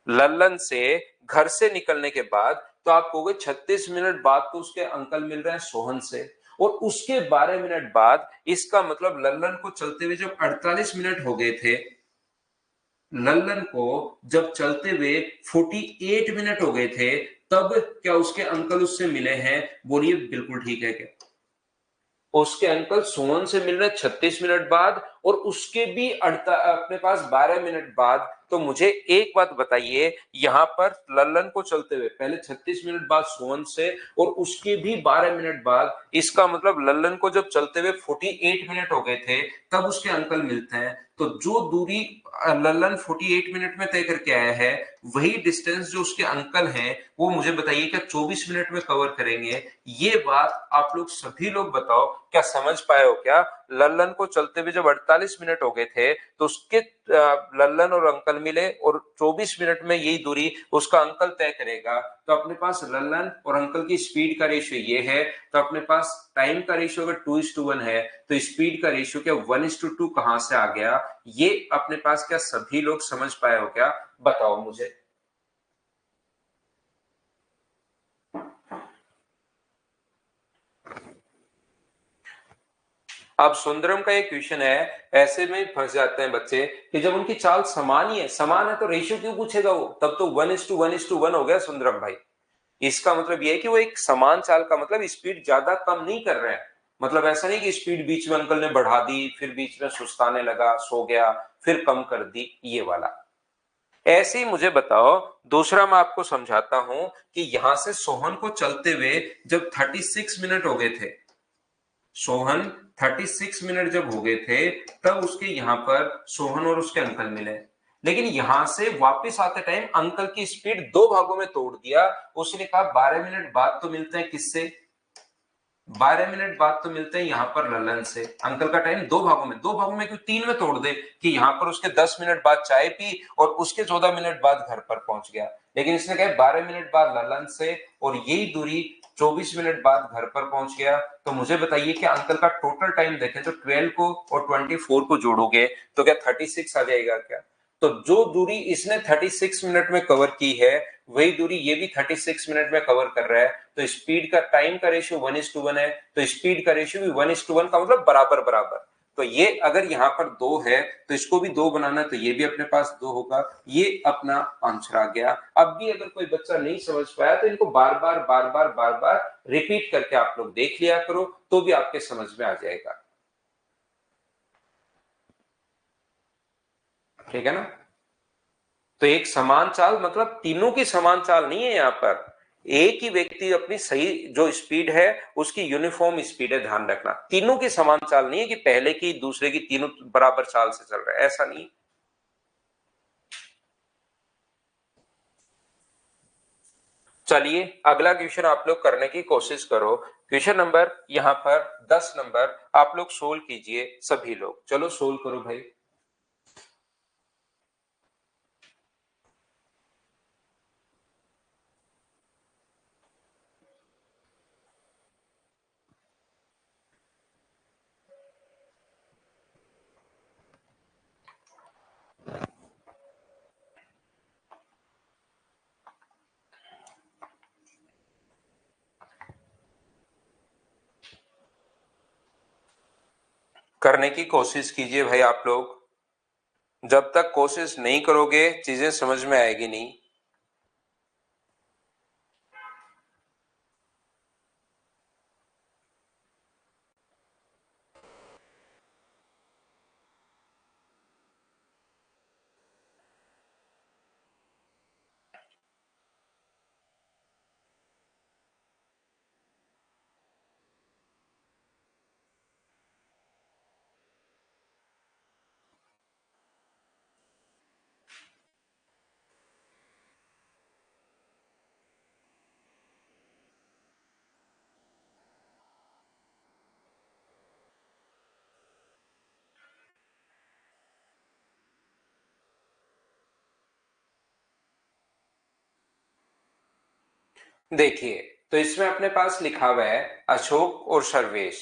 लल्लन से घर से निकलने के बाद तो आप कहोगे 36 मिनट बाद तो उसके अंकल मिल रहे हैं सोहन से, और उसके 12 मिनट बाद, इसका मतलब लल्लन को चलते हुए जब 48 मिनट हो गए थे, लल्लन को जब चलते हुए 48 मिनट हो गए थे, तब क्या उसके अंकल उससे मिले हैं? बोलिए बिल्कुल ठीक है क्या? उसके अंकल सोहन से मिल रहे 36 मिनट बाद और उसके भी अपने पास 12 मिनट बाद। तो मुझे एक बात बताइए, यहां पर लल्लन को चलते हुए पहले 36 मिनट बाद सोहन से और उसके भी 12 मिनट बाद, इसका मतलब लल्लन को जब चलते हुए 48 मिनट हो गए थे तब उसके अंकल मिलते हैं। तो जो दूरी लल्लन 48 मिनट में तय करके आया है, वही डिस्टेंस जो उसके अंकल हैं वो मुझे बताइए क्या 24 मिनट में कवर करेंगे? ये बात आप लोग सभी लोग बताओ, क्या समझ पाए हो क्या? लल्लन को चलते हुए जब 48 मिनट हो गए थे तो उसके लल्लन और अंकल मिले और 24 मिनट में यही दूरी उसका अंकल तय करेगा। तो अपने पास लल्लन और अंकल की स्पीड का रेशियो ये है, तो अपने पास टाइम का रेशियो अगर 2:1 है तो स्पीड का रेशियो क्या 1:2 कहां से आ गया? ये अपने पास क्या सभी लोग समझ पाए हो क्या? बताओ मुझे। अब सुंदरम का एक क्वेश्चन है, ऐसे में फंस जाते हैं बच्चे कि जब उनकी चाल समान ही है, समान है तो रेशियो क्यों पूछेगा वो? तब तो 1:1:1 हो गया सुंदरम भाई। इसका मतलब ये है कि वो एक समान चाल का मतलब स्पीड ज्यादा कम नहीं कर रहे हैं। मतलब ऐसा नहीं कि स्पीड बीच में अंकल ने बढ़ा दी, फिर बीच में सुस्ताने लगा, सो गया, फिर कम कर दी, ये वाला। ऐसे ही मुझे बताओ, दूसरा मैं आपको समझाता हूं कि यहां से सोहन को चलते हुए जब 36 मिनट हो गए थे, सोहन 36 मिनट जब हो गए थे तब उसके यहां पर सोहन और उसके अंकल मिले। लेकिन यहां से वापस आते टाइम अंकल की स्पीड दो भागों में तोड़ दिया। उसने कहा 12 मिनट बाद तो मिलते हैं किससे? 12 मिनट बाद तो मिलते हैं यहां पर ललन से। अंकल का टाइम दो भागों में क्यों तीन में तोड़ दे कि यहां पर उसके 10 मिनट बाद चाय पी और उसके 14 मिनट बाद घर पर पहुंच गया। लेकिन इसने कहा 12 मिनट बाद ललन से और यही दूरी 24 मिनट बाद घर पर पहुंच गया। तो मुझे बताइए कि अंकल का टोटल टाइम देखें तो 12 को और 24 को जोड़ोगे तो क्या 36 आ जाएगा क्या? तो जो दूरी इसने 36 मिनट में कवर की है वही दूरी ये भी 36 मिनट में कवर कर रहा है। तो स्पीड का टाइम का रेशियो 1:1 है, तो स्पीड का रेशियो भी 1:1 का मतलब बराबर बराबर। तो ये अगर यहाँ पर 2 है तो इसको भी 2 बनाना, तो ये भी अपने पास 2 होगा। ये अपना आंसर आ गया। अब भी अगर कोई बच्चा नहीं समझ पाया तो इनको बार बार रिपीट करके आप लोग देख लिया करो, तो भी आपके समझ में आ जाएगा। ठीक है ना? तो एक समान चाल मतलब तीनों की समान चाल नहीं है यहाँ पर, एक ही व्यक्ति अपनी सही जो स्पीड है उसकी यूनिफॉर्म स्पीड है, ध्यान रखना। तीनों की समान चाल नहीं है कि पहले की दूसरे की तीनों बराबर चाल से चल रहा है, ऐसा नहीं। चलिए अगला क्वेश्चन आप लोग करने की कोशिश करो। क्वेश्चन नंबर यहां पर 10 नंबर आप लोग सोल्व कीजिए सभी लोग। चलो सोल्व करो भाई। करने की कोशिश कीजिए भाई आप लोग। जब तक कोशिश नहीं करोगे चीजें समझ में आएगी नहीं। देखिए, तो इसमें अपने पास लिखा हुआ है अशोक और सर्वेश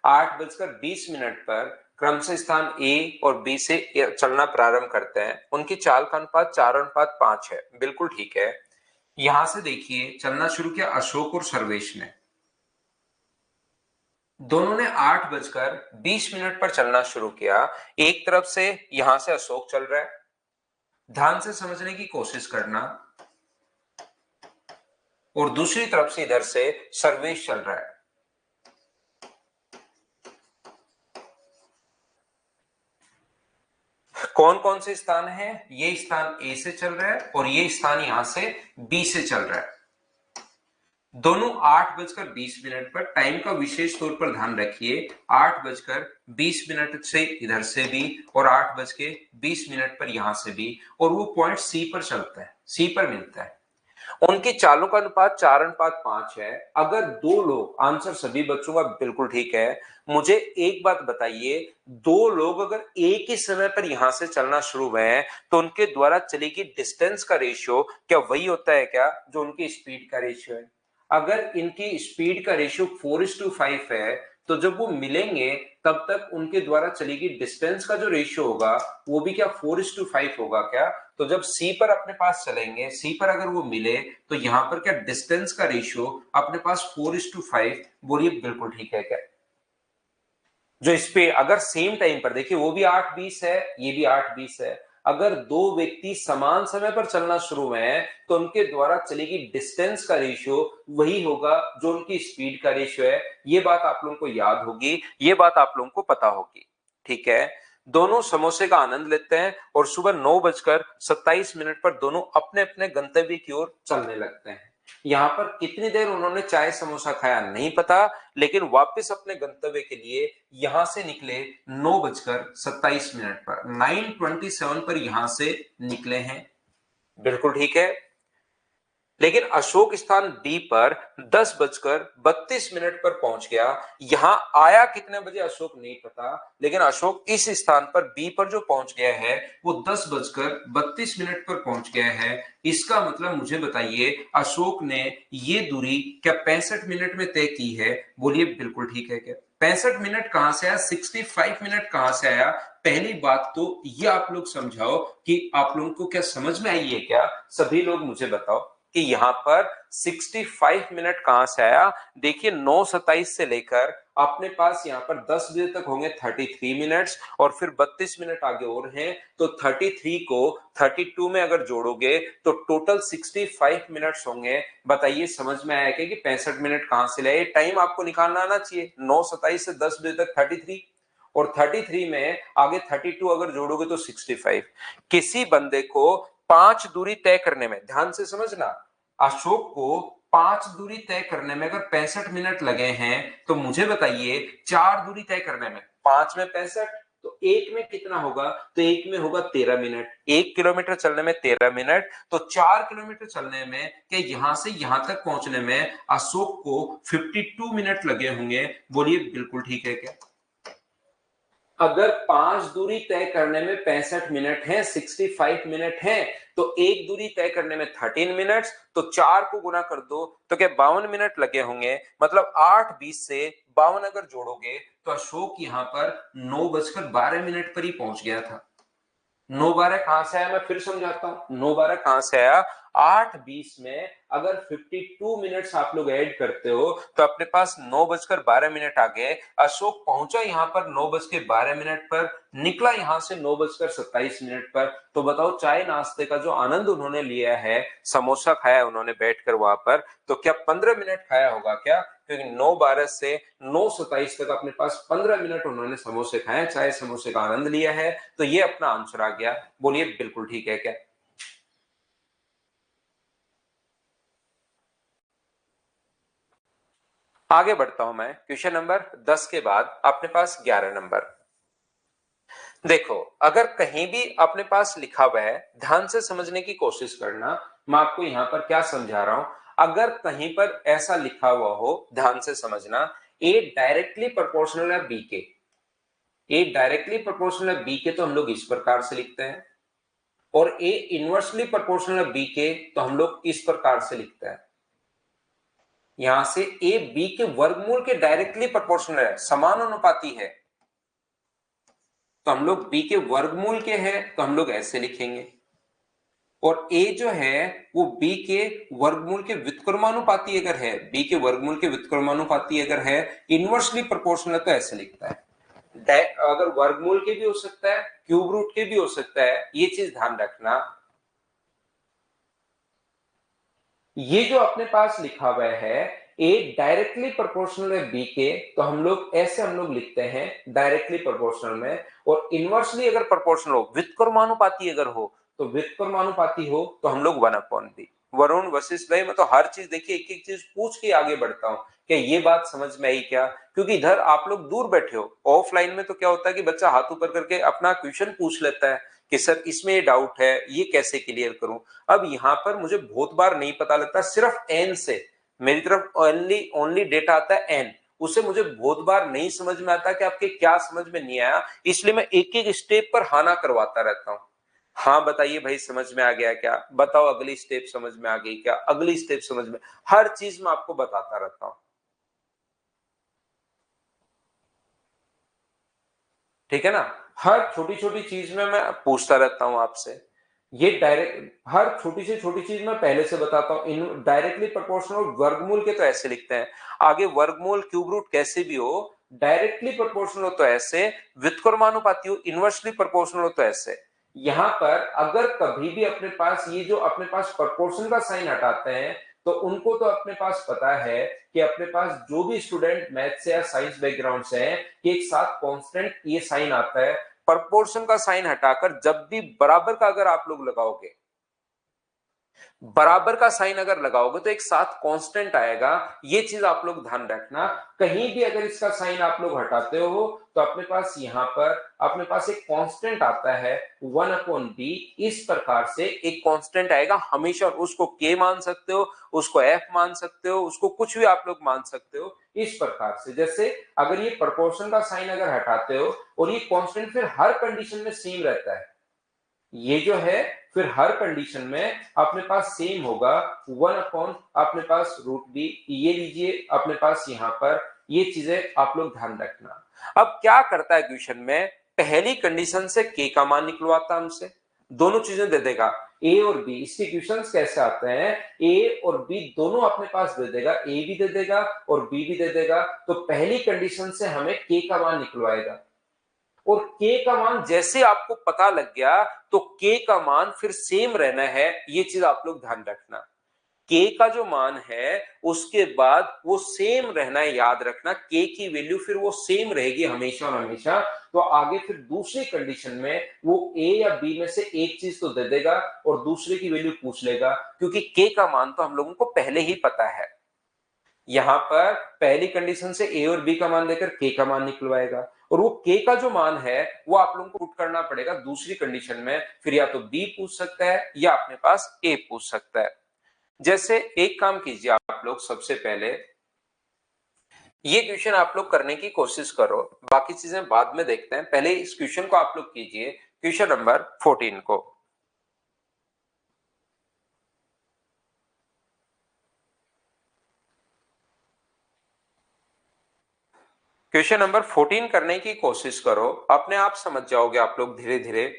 8:20 पर क्रम से स्थान ए और बी से चलना प्रारंभ करते हैं। उनकी चाल का अनुपात 4:5 है, बिल्कुल ठीक है। यहां से देखिए चलना शुरू किया अशोक और सर्वेश ने। दोनों ने 8:20 पर चलना शुरू किया। एक तरफ से यहां से अशोक चल रहा है, ध्यान से समझने की कोशिश करना, और दूसरी तरफ से इधर से सर्वेश चल रहा है। कौन कौन से स्थान है? ये स्थान ए से चल रहा है और ये स्थान यहां से बी से चल रहा है। दोनों 8:20 पर, टाइम का विशेष तौर पर ध्यान रखिए, 8:20 से इधर से भी और 8:20 पर यहां से भी, और वो पॉइंट सी पर चलता है, सी पर मिलता है। उनकी चालों का अनुपात 4:5 है। अगर दो लोग, आंसर सभी बच्चों का बिल्कुल ठीक है। मुझे एक बात बताइए, दो लोग अगर एक ही समय पर यहां से चलना शुरू हुए हैं तो उनके द्वारा चली गई डिस्टेंस का रेशियो क्या वही होता है क्या जो उनकी स्पीड का रेशियो है? अगर इनकी स्पीड का रेशियो 4:5 है तो जब वो मिलेंगे तब तक उनके द्वारा चली गई डिस्टेंस का जो रेशियो होगा वो भी क्या 4:5 होगा क्या? तो जब सी पर अपने पास चलेंगे, सी पर अगर वो मिले तो यहां पर क्या डिस्टेंस का रेशियो अपने पास 4:5? बोलिए बिल्कुल ठीक है क्या? जो इस पे अगर सेम टाइम पर देखिए, वो भी 8:20 है, ये भी 8:20 है। अगर दो व्यक्ति समान समय पर चलना शुरू हुए हैं तो उनके द्वारा चलेगी डिस्टेंस का रेशियो वही होगा जो उनकी स्पीड का रेशियो है। ये बात आप लोगों को याद होगी, ये बात आप लोगों को पता होगी, ठीक है। दोनों समोसे का आनंद लेते हैं और सुबह 9:27 पर दोनों अपने अपने गंतव्य की ओर चलने लगते हैं। यहाँ पर कितनी देर उन्होंने चाय समोसा खाया नहीं पता, लेकिन वापस अपने गंतव्य के लिए यहां से निकले 9:27 पर, 9:27 पर यहां से निकले हैं, बिल्कुल ठीक है। लेकिन अशोक स्थान बी पर 10:32 पर पहुंच गया। यहां आया कितने बजे अशोक नहीं पता, लेकिन अशोक इस स्थान पर बी पर जो पहुंच गया है वो 10:32 पर पहुंच गया है। इसका मतलब मुझे बताइए अशोक ने ये दूरी क्या 65 में तय की है? बोलिए बिल्कुल ठीक है क्या? 65 कहां से आया, 65 कहां से आया? पहली बात तो ये आप लोग समझाओ कि आप लोगों को क्या समझ में आई है क्या? सभी लोग मुझे बताओ कि यहां पर 65 कहां से आया। देखिए 9:27 से लेकर अपने पास यहां पर 10 बजे तक होंगे 33 मिनट्स, और फिर 32 मिनट आगे और हैं, तो 33 को 32 में अगर जोड़ोगे तो टोटल 65 मिनट्स होंगे। बताइए समझ में आया क्या कि 65 कहां से लाए? टाइम आपको निकालना आना चाहिए, 9:27 से 10 बजे तक 33, और 33 में आगे 32 अगर जोड़ोगे तो 65। किसी बंदे को 5 दूरी तय करने में, ध्यान से समझना, अशोक को 5 दूरी तय करने में अगर 65 मिनट लगे हैं तो मुझे बताइए 4 दूरी तय करने में, 5 में 65 तो 1 में कितना होगा, तो 1 में होगा 13 मिनट। 1 किलोमीटर चलने में 13 मिनट, तो 4 किलोमीटर चलने में कि यहां से यहां तक पहुंचने में अशोक को 52 मिनट लगे होंगे। बोलिए बिल्कुल ठीक है क्या? अगर 5 दूरी तय करने में 65 मिनट है, 65 मिनट है, तो एक दूरी तय करने में 13 मिनट्स, तो 4 को गुना कर दो तो क्या 52 मिनट लगे होंगे। मतलब 8:20 से 52 अगर जोड़ोगे तो अशोक यहां पर 9:12 पर ही पहुंच गया था। 9:12 कहां से आया, मैं फिर समझाता हूं। 9:12 कहां से आया, 8:20 में अगर 52 मिनट्स आप लोग ऐड करते हो तो अपने पास 9:12 आ गए। अशोक पहुंचा यहां पर 9:12 पर, निकला यहां से 9:27 पर। तो बताओ चाय नाश्ते का जो आनंद उन्होंने लिया है, समोसा खाया उन्होंने बैठकर वहां पर, तो क्या 15 मिनट खाया होगा क्या? क्योंकि 9:12 से 9:27 तक अपने पास 15 मिनट उन्होंने समोसे खाए, चाय समोसे का आनंद लिया है। तो ये अपना आंसर आ गया। बोलिए बिल्कुल ठीक है क्या? आगे बढ़ता हूं मैं। क्वेश्चन नंबर 10 के बाद अपने पास 11 नंबर। देखो, अगर कहीं भी अपने पास लिखा हुआ है, ध्यान से समझने की कोशिश करना। मैं आपको यहां पर क्या समझा रहा हूं, अगर कहीं पर ऐसा लिखा हुआ हो, ध्यान से समझना, ए डायरेक्टली प्रोपोर्शनल है बी के। ए डायरेक्टली प्रोपोर्शनल है बी के तो हम लोग इस प्रकार से लिखते हैं, और ए इनवर्सली प्रोपोर्शनल है बी के तो हम लोग इस प्रकार से लिखते हैं। यहां से ए बी के वर्गमूल के डायरेक्टली प्रोपोर्शनल है, समानुपाती है, तो हम लोग बी के वर्गमूल के हैं तो हम लोग ऐसे लिखेंगे। और ए जो है वो बी के वर्गमूल के व्युत्क्रमानुपाती अगर है, बी के वर्गमूल के व्युत्क्रमानुपाती अगर है, इनवर्सली प्रोपोर्शनल तो ऐसे लिखता है। अगर वर्गमूल के भी हो सकता है, क्यूब रूट के भी हो सकता है, ये चीज ध्यान रखना। ये जो अपने पास लिखा हुआ है ए डायरेक्टली प्रोपोर्शनल है बी के, तो हम लोग ऐसे हम लोग लिखते हैं डायरेक्टली प्रोपोर्शनल में। और इनवर्सली अगर प्रोपोर्शनल हो, व्युत्क्रमानुपाती अगर हो, तो व्युत्क्रमानुपाती हो तो हम लोग 1/b। वरुण वशिष्ठ भाई, मैं तो हर चीज देखिए एक एक चीज पूछ के आगे बढ़ता हूँ, क्या ये बात समझ में आई क्या? क्योंकि इधर आप लोग दूर बैठे हो, ऑफलाइन में तो क्या होता है कि बच्चा हाथ ऊपर करके अपना क्वेश्चन पूछ लेता है कि सर इसमें ये डाउट है, ये कैसे क्लियर करूं। अब यहां पर मुझे बहुत बार नहीं पता लगता, सिर्फ एन से मेरी तरफ ओनली ओनली डेटा आता है एन, उसे मुझे बहुत बार नहीं समझ में आता कि आपके क्या समझ में नहीं आया, इसलिए मैं एक एक स्टेप पर हाना करवाता रहता हूं। हाँ बताइए भाई, समझ में आ गया क्या? बताओ अगली स्टेप समझ में आ गई क्या? अगली स्टेप समझ में, हर चीज मैं आपको बताता रहता हूं। ठीक है ना? हर छोटी छोटी चीज में मैं पूछता रहता हूं आपसे। ये डायरेक्ट हर छोटी से छोटी चीज मैं पहले से बताता हूं। इन डायरेक्टली प्रोपोर्शनल वर्गमूल के तो ऐसे लिखते हैं, आगे वर्गमूल क्यूब रूट कैसे भी हो, डायरेक्टली प्रोपोर्शनल हो तो ऐसे, व्युत्क्रमानुपाती हो, इनवर्सली प्रोपोर्शनल हो तो ऐसे। यहां पर अगर कभी भी अपने पास ये जो अपने पास प्रोपोर्शन का साइन हटाते हैं, तो उनको तो अपने पास पता है कि अपने पास जो भी स्टूडेंट मैथ से या साइंस बैकग्राउंड से है कि एक साथ कांस्टेंट ये साइन आता है। प्रोपोर्शन का साइन हटाकर जब भी बराबर का अगर आप लोग लगाओगे, बराबर का साइन अगर लगाओगे तो एक साथ कांस्टेंट आएगा। ये चीज आप लोग ध्यान रखना। कहीं भी अगर इसका साइन आप लोग हटाते हो तो अपने पास यहां पर अपने पास एक कांस्टेंट आता है 1/b। इस प्रकार से एक कांस्टेंट आएगा हमेशा, उसको k मान सकते हो, उसको f मान सकते हो, उसको कुछ भी आप लोग मान सकते हो। इस प्रकार से जैसे अगर ये प्रोपोर्शन का साइन अगर हटाते हो और ये कांस्टेंट फिर हर कंडीशन में सेम रहता है, ये जो है फिर हर कंडीशन में अपने पास सेम होगा 1/ अपने पास √b। ये लीजिए अपने पास यहां पर, ये चीजें आप लोग ध्यान रखना। अब क्या करता है क्वेश्चन में, पहली कंडीशन से k का मान निकलवाता हमसे, दोनों चीजें दे देगा a और b। इसके क्वेश्चंस कैसे आते हैं, a और b दोनों अपने पास दे देगा, a भी दे देगा और b भी दे देगा। तो पहली कंडीशन से हमें k का मान निकलवाएगा, और k का मान जैसे आपको पता लग गया तो k का मान फिर सेम रहना है, ये चीज आप लोग ध्यान रखना। के का जो मान है उसके बाद वो सेम रहना है, याद रखना के की वैल्यू फिर वो सेम रहेगी हमेशा और हमेशा। तो आगे फिर दूसरी कंडीशन में वो ए या बी में से एक चीज तो दे देगा और दूसरे की वैल्यू पूछ लेगा, क्योंकि के का मान तो हम लोगों को पहले ही पता है। यहां पर पहली कंडीशन से ए और बी का मान देकर के का मान निकलवाएगा, और वो के का जो मान है वो आप लोगों को पुट करना पड़ेगा दूसरी कंडीशन में। फिर या तो बी पूछ सकता है या अपने पास ए पूछ सकता है। जैसे एक काम कीजिए आप लोग, सबसे पहले ये क्वेश्चन आप लोग करने की कोशिश करो, बाकी चीजें बाद में देखते हैं। पहले इस क्वेश्चन को आप लोग कीजिए, क्वेश्चन नंबर 14 को। क्वेश्चन नंबर 14 करने की कोशिश करो, अपने आप समझ जाओगे आप लोग धीरे धीरे।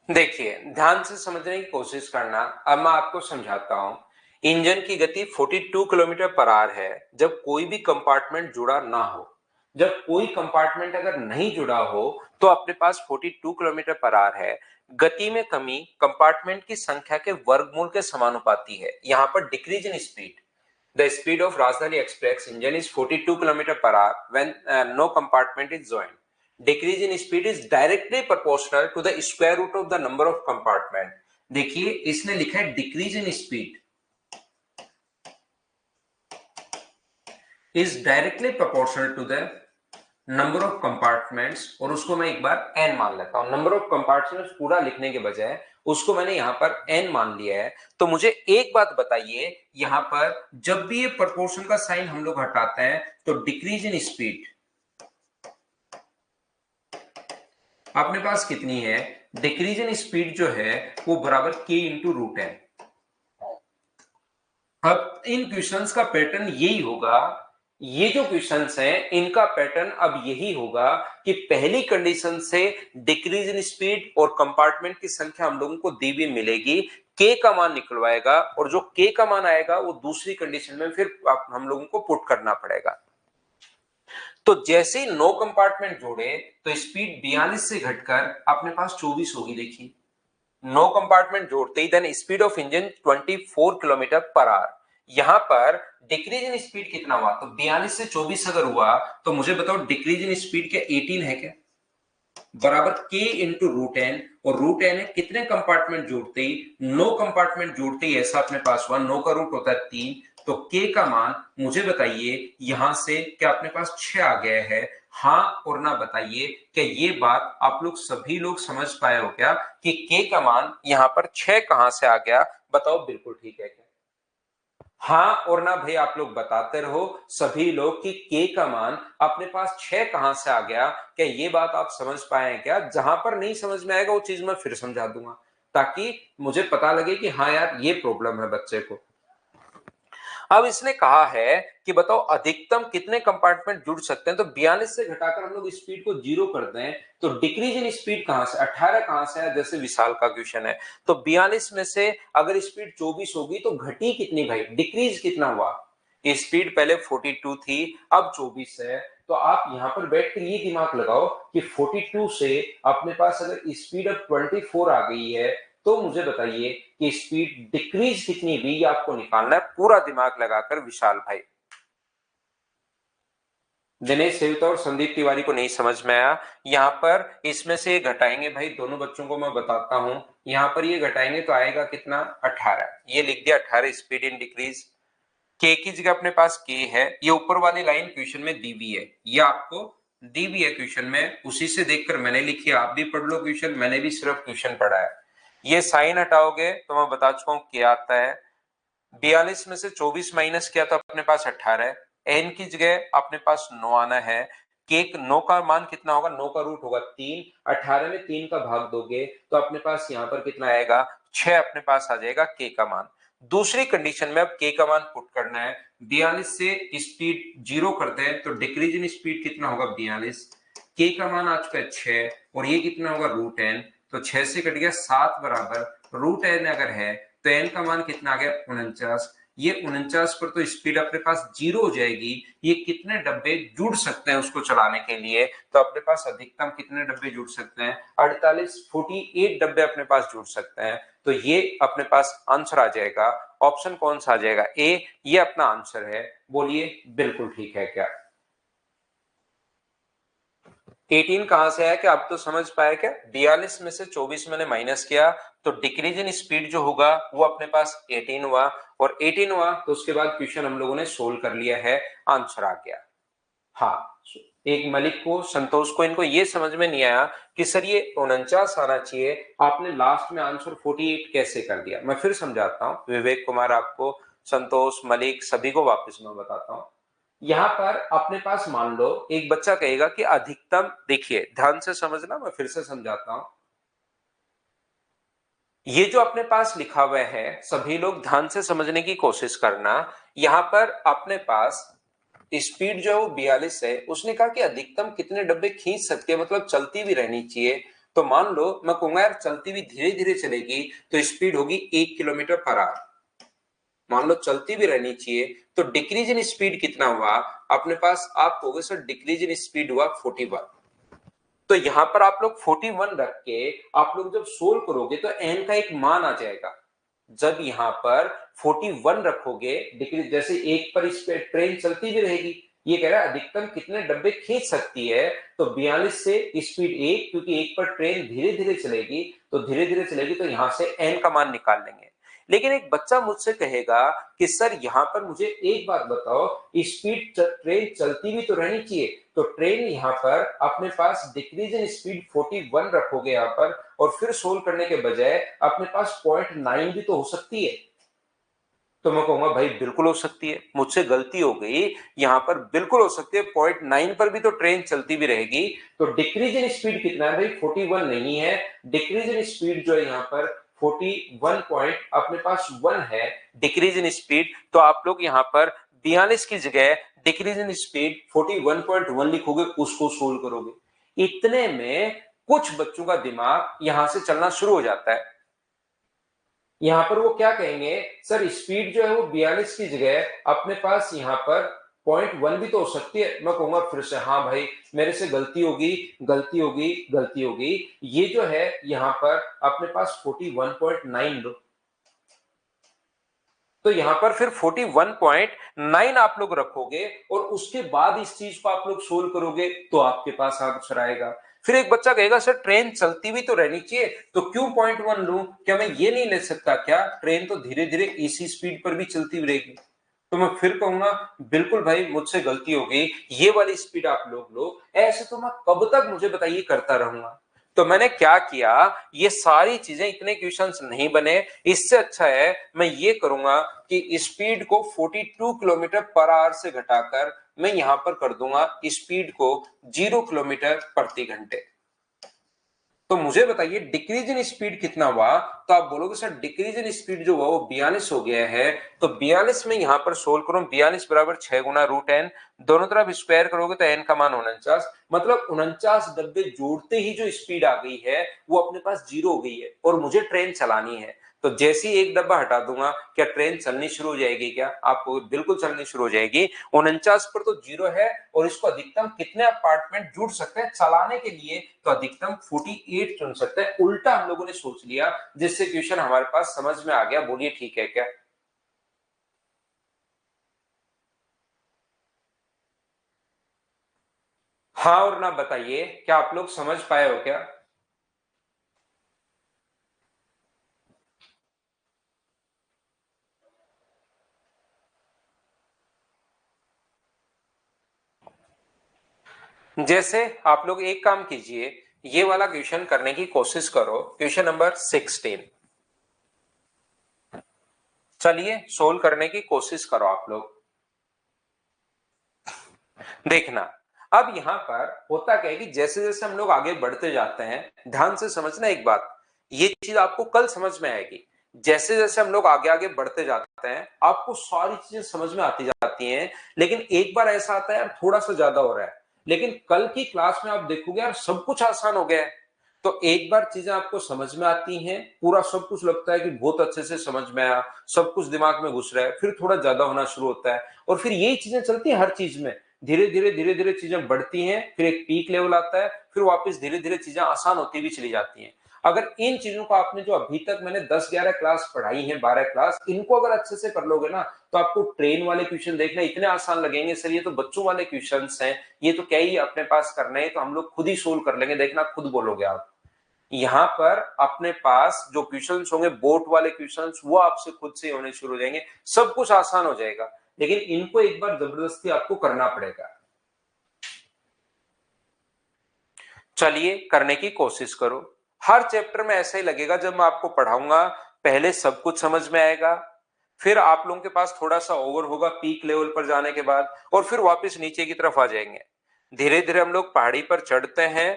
देखिए, ध्यान से समझने की कोशिश करना। अब मैं आपको समझाता हूं। इंजन की गति 42 किलोमीटर पर आवर है जब कोई भी कंपार्टमेंट जुड़ा ना हो। जब कोई कंपार्टमेंट अगर नहीं जुड़ा हो तो अपने पास 42 किलोमीटर पर आवर है। गति में कमी कंपार्टमेंट की संख्या के वर्गमूल के समानुपाती है। यहाँ पर decrease in speed, the speed of Rajdhani Express engine is 42 kilometre per hour when no compartment is joint. Decrease in speed is directly proportional to the square root of the number of compartment। देखिए इसने लिखा है decrease in speed is directly proportional to the number of compartments, और उसको मैं एक बार n मान लेता हूं। नंबर ऑफ कंपार्टमेंट्स पूरा लिखने के बजाय उसको मैंने यहां पर n मान लिया है। तो मुझे एक बात बताइए, यहां पर जब भी ये प्रोपोर्शन का साइन हम लोग हटाते हैं तो डिक्रीज इन स्पीड अपने पास कितनी है? डिक्रीज इन स्पीड जो है वो बराबर k इंटू रूट है। अब इन क्वेश्चंस का पैटर्न यही होगा, ये जो क्वेश्चंस हैं इनका पैटर्न अब यही होगा कि पहली कंडीशन से डिक्रीज इन स्पीड और कंपार्टमेंट की संख्या हम लोगों को दी हुई मिलेगी, के का मान निकलवाएगा, और जो के का मान आएगा वो दूसरी कंडीशन में फिर हम लोगों को पुट करना पड़ेगा। तो जैसे ही 9 कंपार्टमेंट जोड़े तो स्पीड 42 से घटकर अपने पास 24 होगी। देखिए 9 कंपार्टमेंट जोड़ते ही then speed of engine 24 kilometre per hour. यहां पर डिक्रीज इन स्पीड कितना हुआ? तो 42 से 24 अगर हुआ तो मुझे बताओ डिक्रीज इन स्पीड क्या 18 है क्या? बराबर के इंटू रूट एन, और रूट एन है कितने कंपार्टमेंट जोड़ते ही? 9 कंपार्टमेंट जोड़ते ही ऐसा अपने पास हुआ। 9 का रूट होता है 3, तो के का मान मुझे बताइए यहां से क्या अपने पास 6 आ गया है? हाँ और ना बताइए क्या ये बात आप लोग सभी लोग समझ पाए हो क्या कि के का मान यहां पर 6 कहां से आ गया? बताओ बिल्कुल ठीक है क्या? हाँ और ना भाई आप लोग बताते रहो सभी लोग कि के का मान अपने पास 6 कहां से आ गया। क्या ये बात आप समझ पाए हैं क्या? जहां पर नहीं समझ में आएगा वो चीज मैं फिर समझा दूंगा, ताकि मुझे पता लगे कि हाँ यार ये प्रॉब्लम है बच्चे को। अब इसने कहा है कि बताओ अधिकतम कितने कंपार्टमेंट जुड़ सकते हैं। तो 42 से घटाकर हम लोग स्पीड को 0 करते हैं तो डिक्रीज इन स्पीड कहां से? 18 कहां से है? जैसे विशाल का क्वेश्चन है तो 42 में से अगर स्पीड 24 होगी तो घटी कितनी भाई? डिक्रीज कितना हुआ? स्पीड पहले 42 थी अब 24 है, तो आप यहाँ पर बैठ कर ये दिमाग लगाओ कि 42 से अपने पास अगर स्पीड अब 24 आ गई है, तो मुझे बताइए कि स्पीड डिक्रीज कितनी हुई, ये आपको निकालना है पूरा दिमाग लगाकर विशाल भाई। दिनेश सेवता और संदीप तिवारी को नहीं समझ में आया। यहाँ पर इसमें से घटाएंगे भाई, दोनों बच्चों को मैं बताता हूं। यहाँ पर ये घटाएंगे तो आएगा कितना, 18। ये लिख दिया 18 स्पीड इन डिक्रीज। के की जगह अपने पास के है, ये ऊपर वाली लाइन क्वेश्चन में दी हुई है, ये आपको दी हुई है क्वेश्चन में, उसी से देखकर मैंने लिखी है। आप भी पढ़ लो क्वेश्चन, मैंने भी सिर्फ क्वेश्चन पढ़ा है। ये साइन हटाओगे तो मैं बता चुका हूं क्या आता है। 42 में से 24 माइनस किया तो अपने पास 18 है। एन की जगह अपने पास 9 आना है। के 9 का मान कितना होगा, 9 का रूट होगा 3। 18 में 3 का भाग दोगे तो अपने पास यहाँ पर कितना आएगा, 6 अपने पास आ जाएगा के का मान। दूसरी कंडीशन में अब के का मान पुट करना है। 42 से स्पीड 0 करते हैं तो डिक्रीज इन स्पीड कितना होगा, 42। के का मान आ चुका है 6 और ये कितना होगा, रूट एन। तो 6 से कट गया 7 बराबर रूट एन अगर है तो एन का मान कितना आ गया, 49। ये 49 पर तो स्पीड अपने पास 0 हो जाएगी। ये कितने डब्बे जुड़ सकते हैं उसको चलाने के लिए, तो अपने पास अधिकतम कितने डब्बे जुड़ सकते हैं, 48 डब्बे अपने पास जुड़ सकते हैं। तो ये अपने पास आंसर आ जाएगा। ऑप्शन कौन सा आ जाएगा, ए, ये अपना आंसर है। बोलिए बिल्कुल ठीक है क्या। 18 कहां से आया, क्या आप तो समझ पाए क्या। 42 में से 24 मैंने माइनस किया तो डिक्रीज इन स्पीड जो होगा वो अपने पास 18 हुआ, और 18 हुआ तो उसके बाद क्वेश्चन हम लोगों ने सोल्व कर लिया है, आंसर आ गया। हाँ, एक मलिक को, संतोष को, इनको ये समझ में नहीं आया कि सर ये 49 आना चाहिए, आपने लास्ट में आंसर 48 कैसे कर दिया। मैं फिर समझाता हूं, विवेक कुमार आपको, संतोष, मलिक, सभी को वापस मैं बताता हूं। यहां पर अपने पास मान लो एक बच्चा कहेगा कि अधिकतम, देखिए ध्यान से समझना, मैं फिर से समझाता हूं। ये जो अपने पास लिखा हुआ है, सभी लोग ध्यान से समझने की कोशिश करना। यहां पर अपने पास स्पीड जो है वो 42 है, उसने कहा कि अधिकतम कितने डब्बे खींच सकती है, मतलब चलती भी रहनी चाहिए। तो मान लो मैं कहूंगा यार चलती भी धीरे धीरे चलेगी तो स्पीड होगी 1 किलोमीटर पर आवर। मान लो चलती भी रहनी चाहिए तो डिक्रीज इन स्पीड कितना हुआ अपने पास, आप कहोगे सर डिक्रीज इन स्पीड हुआ 41। तो यहां पर आप लोग 41 रख के आप लोग जब सोल्व करोगे तो एन का एक मान आ जाएगा। जब यहां पर 41 रखोगे डिक्रीज, जैसे एक पर इस पे ट्रेन चलती भी रहेगी, ये कह रहा है अधिकतम कितने डब्बे खींच सकती है, तो 42 से स्पीड 1, क्योंकि एक पर ट्रेन धीरे धीरे चलेगी, तो धीरे धीरे चलेगी तो यहां से एन का मान निकाल लेंगे। लेकिन एक बच्चा मुझसे कहेगा कि सर यहां पर मुझे एक बात बताओ, स्पीड ट्रेन चलती भी तो रहनी चाहिए, तो ट्रेन यहां पर अपने पास डिक्रीज इन स्पीड 41 रखोगे यहां पर, और फिर सोल्व करने के बजाय अपने पास 0.9 भी तो हो सकती है। तो मैं कहूंगा भाई बिल्कुल हो सकती है, मुझसे गलती हो गई, यहां पर बिल्कुल हो सकती है, 0.9 पर भी तो ट्रेन चलती भी रहेगी। तो डिक्रीज इन स्पीड कितना है भाई, 41 नहीं है, डिक्रीज इन स्पीड जो है यहाँ पर 41 पॉइंट अपने पास 1 है डिक्रीज इन स्पीड। तो आप लोग यहाँ पर 42 की जगह डिक्रीज इन स्पीड 41.1 लिखोगे, उसको सोल्व करोगे। इतने में कुछ बच्चों का दिमाग यहां से चलना शुरू हो जाता है। यहाँ पर वो क्या कहेंगे, सर स्पीड जो है वो 42 की जगह अपने पास यहाँ पर 0.1 भी तो हो सकती है। मैं कहूंगा फिर से हाँ भाई मेरे से गलती होगी, गलती होगी, गलती होगी। ये जो है यहाँ पर अपने पास 41.9 लो, तो यहां पर फिर 41.9 आप लोग रखोगे और उसके बाद इस चीज को आप लोग सोल्व करोगे तो आपके पास आंसर आएगा। फिर एक बच्चा कहेगा सर ट्रेन चलती भी तो रहनी चाहिए, तो क्यों 0.1 लूं, क्या मैं ये नहीं ले सकता क्या, ट्रेन तो धीरे धीरे इसी स्पीड पर भी चलती रहेगी। तो मैं फिर कहूंगा बिल्कुल भाई मुझसे गलती हो गई, ये वाली स्पीड आप लोग लो। ऐसे तो मैं कब तक, मुझे बताइए, करता रहूंगा। तो मैंने क्या किया, ये सारी चीजें, इतने क्वेश्चंस नहीं बने, इससे अच्छा है मैं ये करूंगा कि स्पीड को 42 किलोमीटर पर आवर से घटाकर मैं यहां पर कर दूंगा स्पीड को 0 किलोमीटर प्रति घंटे। तो मुझे बताइए डिक्रीज इन स्पीड कितना हुआ, तो आप बोलोगे सर डिक्रीज इन स्पीड जो हुआ वो 42 हो गया है। तो 42 में यहां पर सोल्व करो, 42 बराबर 6 गुना रूट एन, दोनों तरफ स्क्वायर करोगे तो एन का मान 49, मतलब 49 डब्बे जोड़ते ही जो स्पीड आ गई है वो अपने पास 0 हो गई है और मुझे ट्रेन चलानी है। तो जैसे ही एक डब्बा हटा दूंगा, क्या ट्रेन चलनी शुरू हो जाएगी? क्या आपको बिल्कुल चलनी शुरू हो जाएगी। 49 पर तो जीरो है, और इसको अधिकतम कितने अपार्टमेंट जुड़ सकते हैं चलाने के लिए? तो अधिकतम 48 चुन सकते हैं। उल्टा हम लोगों ने सोच लिया, जिससे क्वेश्चन हमारे पास समझ में आ गया। बोलिए ठीक है क्या? हाँ और ना बताइए, क्या आप लोग समझ पाए हो क्या? जैसे आप लोग एक काम कीजिए, ये वाला क्वेश्चन करने की कोशिश करो, क्वेश्चन नंबर 16। चलिए सोल्व करने की कोशिश करो आप लोग। देखना, अब यहां पर होता क्या है कि जैसे जैसे हम लोग आगे बढ़ते जाते हैं, ध्यान से समझना एक बात, ये चीज आपको कल समझ में आएगी। जैसे जैसे हम लोग आगे आगे बढ़ते जाते हैं, आपको सारी चीजें समझ में आती जाती हैं। लेकिन एक बार ऐसा आता है यार थोड़ा सा ज्यादा हो रहा है, लेकिन कल की क्लास में आप देखोगे यार सब कुछ आसान हो गया है। तो एक बार चीजें आपको समझ में आती हैं, पूरा सब कुछ लगता है कि बहुत अच्छे से समझ में आया, सब कुछ दिमाग में घुस रहा है, फिर थोड़ा ज्यादा होना शुरू होता है। और फिर यही चीजें चलती है हर चीज में, धीरे धीरे चीजें बढ़ती हैं, फिर एक पीक लेवल आता है, फिर वापस धीरे धीरे चीजें आसान होती भी चली जाती हैं। अगर इन चीजों को आपने जो अभी तक मैंने 10-11 क्लास पढ़ाई है, 12 क्लास, इनको अगर अच्छे से कर लोगे ना, तो आपको ट्रेन वाले क्वेश्चन देखना इतने आसान लगेंगे। सर ये तो बच्चों वाले क्वेश्चन हैं, ये तो क्या ही अपने पास करना है, तो हम लोग खुद ही सोल्व कर लेंगे, देखना खुद बोलोगे आप। यहाँ पर अपने पास जो क्वेश्चंस होंगे बोर्ड वाले क्वेश्चंस, वो आपसे खुद से होने शुरू हो जाएंगे, सब कुछ आसान हो जाएगा। लेकिन इनको एक बार जबरदस्ती आपको करना पड़ेगा। चलिए करने की कोशिश करो। हर चैप्टर में ऐसा ही लगेगा, जब मैं आपको पढ़ाऊंगा पहले सब कुछ समझ में आएगा, फिर आप लोगों के पास थोड़ा सा ओवर होगा पीक लेवल पर जाने के बाद, और फिर वापस नीचे की तरफ आ जाएंगे। धीरे धीरे हम लोग पहाड़ी पर चढ़ते हैं,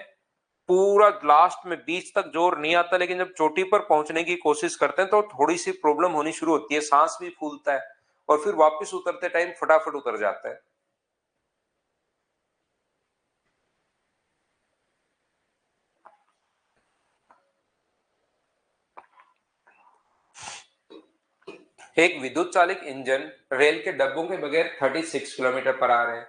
पूरा लास्ट में बीच तक जोर नहीं आता, लेकिन जब चोटी पर पहुंचने की कोशिश करते हैं तो थोड़ी सी प्रॉब्लम होनी शुरू होती है, सांस भी फूलता है, और फिर वापस उतरते टाइम फटाफट उतर जाता है। एक विद्युत चालित इंजन रेल के डब्बों के बगैर 36 किलोमीटर पर आ रहे हैं।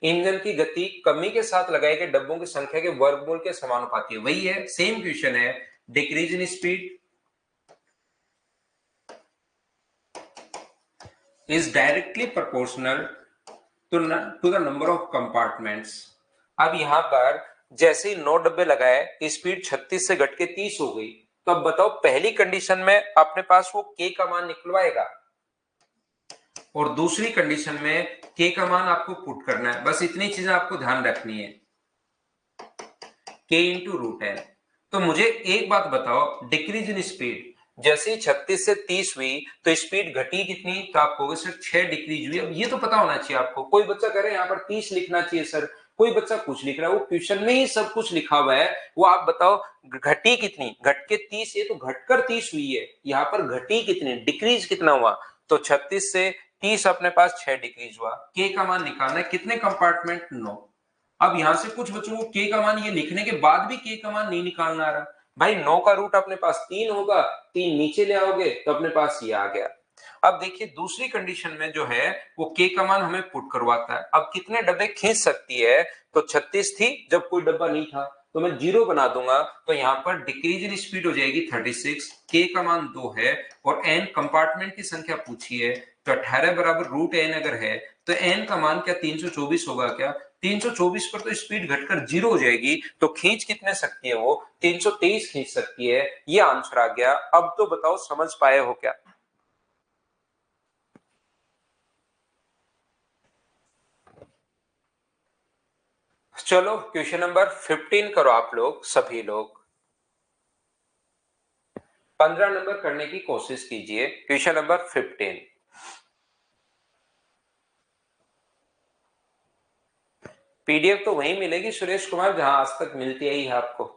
इंजन की गति कमी के साथ लगाए गए डब्बों की संख्या के वर्गमूल के समानुपाती है। वही है, सेम क्वेश्चन है। Decrease in speed is directly proportional to the number of compartments. अब यहां पर जैसे ही 9 डब्बे लगाए, स्पीड 36 से घट के 30 हो गई। तो अब बताओ पहली कंडीशन में अपने पास वो के का मान निकलवाएगा, और दूसरी कंडीशन में के का मान आपको पुट करना है। बस इतनी चीजें आपको ध्यान रखनी है, के इंटू रूट है। तो मुझे एक बात बताओ, डिक्रीज इन स्पीड जैसे ही 36 से 30 हुई तो स्पीड घटी कितनी? तो आप कहोगे सर 6 डिक्रीज हुई। अब ये तो पता होना चाहिए आपको। कोई बच्चा कह रहे हैं यहाँ पर 30 लिखना चाहिए सर, कोई बच्चा कुछ लिख रहा है, वो क्वेश्चन में ही सब कुछ लिखा हुआ है। वो आप बताओ घटी कितनी? घट के 30, ये तो घटकर 30 हुई है, यहाँ पर घटी कितनी, डिक्रीज कितना हुआ? तो 36 से 30 अपने पास 6 डिक्रीज हुआ। के का मान निकालना है, कितने कंपार्टमेंट? 9। अब यहां से कुछ बच्चों को के का मान ये लिखने के बाद भी के का मान नहीं निकालना आ रहा। भाई 9 का रूट अपने पास 3 होगा, 3 नीचे ले आओगे तो अपने पास ये आ गया। अब देखिए दूसरी कंडीशन में जो है वो के का मान हमें पुट करवाता है। अब कितने डब्बे खींच सकती है? तो 36 थी जब कोई डब्बा नहीं था, तो मैं जीरो बना दूंगा। तो यहाँ पर डिक्रीज इन स्पीड हो जाएगी 36, के का मान 2 है, और एन कंपार्टमेंट की संख्या पूछी है, तो 18 बराबर रूट एन अगर है, तो एन का मान क्या 324 होगा क्या? 324 पर तो स्पीड घटकर जीरो हो जाएगी, तो खींच कितने सकती है वो? 323 खींच सकती है। ये आंसर आ गया। अब तो बताओ समझ पाए हो क्या? चलो क्वेश्चन नंबर 15 करो आप लोग, सभी लोग 15 नंबर करने की कोशिश कीजिए। Question number 15। पीडीएफ तो वहीं मिलेगी सुरेश कुमार, जहां आज तक मिलती आई है आपको।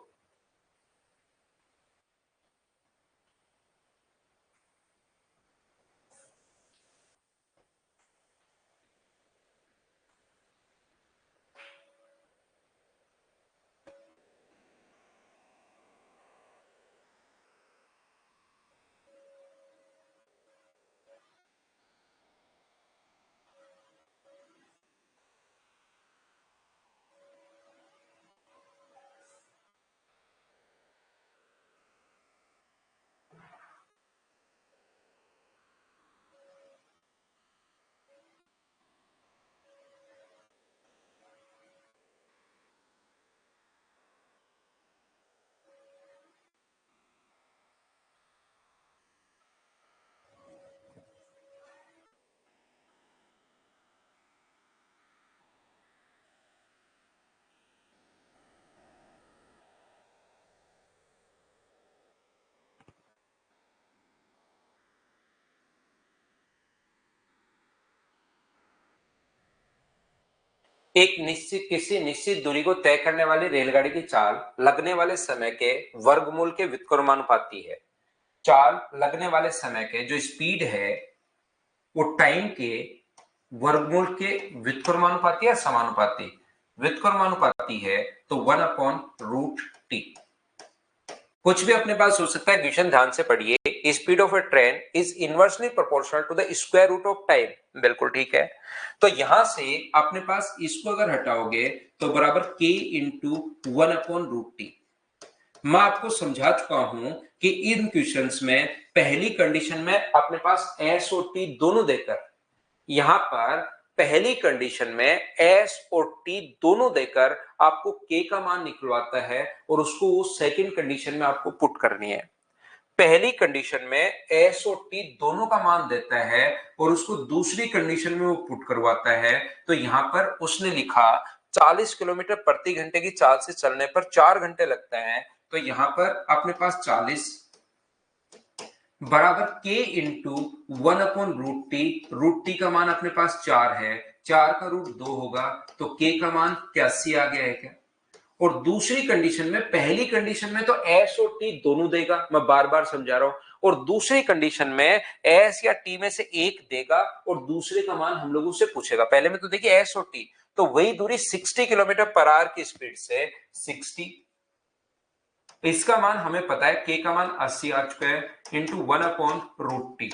एक निश्चित किसी निश्चित दूरी को तय करने वाली रेलगाड़ी की चाल लगने वाले समय के वर्गमूल के व्युत्क्रमानुपाती है। चाल लगने वाले समय के जो स्पीड है वो टाइम के वर्गमूल के व्युत्क्रमानुपाती या समानुपाती? व्युत्क्रमानुपाती है, तो 1/√t। कुछ भी अपने पास हो सकता है, क्वेश्चन ध्यान से पढ़िए। Speed of a train is inversely proportional to the square root of time. बिल्कुल ठीक है। तो यहां से अपने पास इसको अगर हटाओगे तो बराबर k इंटू 1/√t। मैं आपको समझा चुका हूं कि इन क्वेश्चंस में पहली कंडीशन में अपने पास s और t दोनों देकर, यहां पर पहली कंडीशन में s और t दोनों देकर आपको k का मान निकलवाता है और उसको वो सेकंड कंडीशन में आपको पुट करनी है। पहली कंडीशन में s और t दोनों का मान देता है और उसको दूसरी कंडीशन में वो पुट करवाता है। तो यहां पर उसने लिखा 40 किलोमीटर प्रति घंटे की चाल से चलने पर 4 घंटे लगता है। तो यहां पर अपने पास 40 बराबर k इंटू 1/√t। √t का मान अपने पास 4 है, 4 का रूट 2 होगा, तो k का मान 83 आ गया है क्या? और दूसरी कंडीशन में, पहली कंडीशन में तो s और t दोनों देगा, मैं बार बार समझा रहा हूं, और दूसरी कंडीशन में s या t में से एक देगा और दूसरे का मान हम लोगों से पूछेगा। पहले में तो देखिए s और t, तो वही दूरी 60 किलोमीटर पर आवर की स्पीड से 60, इसका मान हमें पता है, k का मान 80 आ चुका है, इंटू 1/√t।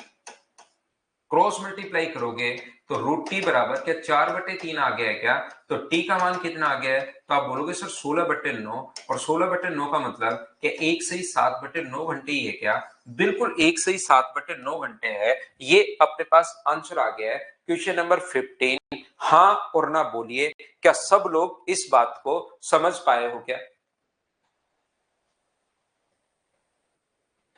क्रॉस मल्टीप्लाई करोगे तो √t बराबर क्या 4/3 आ गया है क्या? तो t का मान कितना आ गया है? तो आप बोलोगे सर 16/9, और 16/9 का मतलब क्या 1 सही 7/9 घंटे ही है क्या? बिल्कुल 1 सही 7/9 घंटे है। ये अपने पास आंसर आ गया है क्वेश्चन नंबर 15। हाँ और ना बोलिए, क्या सब लोग इस बात को समझ पाए हो क्या?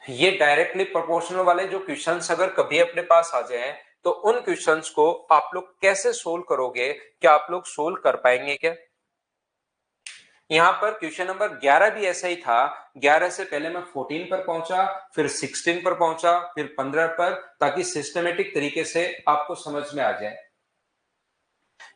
ये डायरेक्टली प्रोपोर्शनल वाले जो क्वेश्चंस अगर कभी अपने पास आ जाएं तो उन क्वेश्चंस को आप लोग कैसे सोल्व करोगे? क्या आप लोग सोल्व कर पाएंगे क्या? यहां पर क्वेश्चन नंबर 11 भी ऐसा ही था। 11 से पहले मैं 14 पर पहुंचा, फिर 16 पर पहुंचा, फिर 15 पर, ताकि सिस्टमेटिक तरीके से आपको समझ में आ जाए।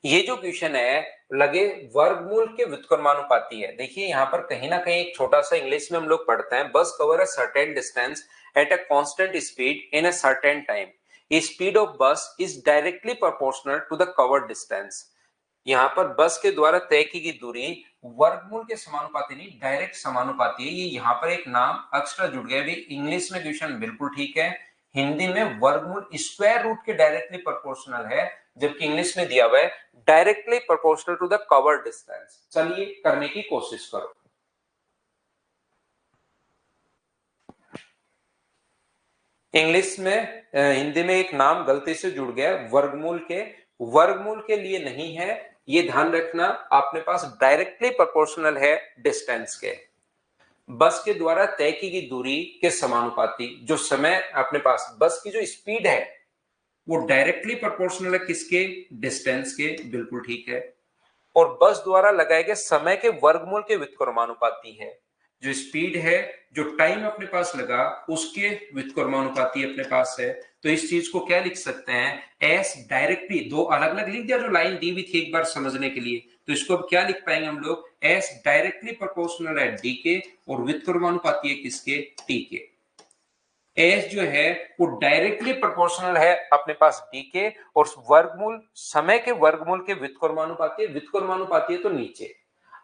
ये जो क्वेश्चन है लगे वर्गमूल के व्युत्क्रमानुपाती है। देखिए यहां पर कहीं ना कहीं एक छोटा सा इंग्लिश में हम लोग पढ़ते हैं, bus cover a certain distance at a constant speed in a certain time, speed of bus is directly proportional to the covered distance. यहाँ पर बस के द्वारा तय की गई दूरी वर्गमूल के समानुपाती नहीं, डायरेक्ट समानुपाती है। ये यहाँ पर एक नाम एक्स्ट्रा जुड़ गया। भी इंग्लिश में क्वेश्चन बिल्कुल ठीक है, हिंदी में वर्गमूल स्क्वायर रूट के डायरेक्टली प्रोपोर्शनल है, जबकि इंग्लिश में दिया हुआ है directly proportional to the covered distance. चलिए करने की कोशिश करो। इंग्लिश में हिंदी में एक नाम गलती से जुड़ गया, वर्गमूल के, वर्गमूल के लिए नहीं है, ये ध्यान रखना। अपने पास डायरेक्टली प्रोपोर्शनल है डिस्टेंस के, बस के द्वारा तय की गई दूरी के समानुपाती। जो समय अपने पास बस की जो स्पीड है वो डायरेक्टली प्रोपोर्शनल है किसके? डिस्टेंस के। बिल्कुल ठीक है। और बस द्वारा लगाए गए समय के वर्गमूल के व्युत्क्रमानुपाती है। जो स्पीड है, जो टाइम अपने पास लगा, उसके व्युत्क्रमानुपाती अपने पास है। तो इस चीज को क्या लिख सकते हैं? एस डायरेक्टली, दो अलग अलग लिख दिया जो लाइन दी हुई थी एक बार समझने के लिए। तो इसको अब क्या लिख पाएंगे हम लोग? एस डायरेक्टली प्रोपोर्शनल है डी के और व्युत्क्रमानुपाती है किसके? टी के। एस जो है वो डायरेक्टली प्रोपोर्शनल है अपने पास डी के, और वर्गमूल समय के वर्गमूल के व्युत्क्रमानुपाती है। व्युत्क्रमानुपाती है तो नीचे।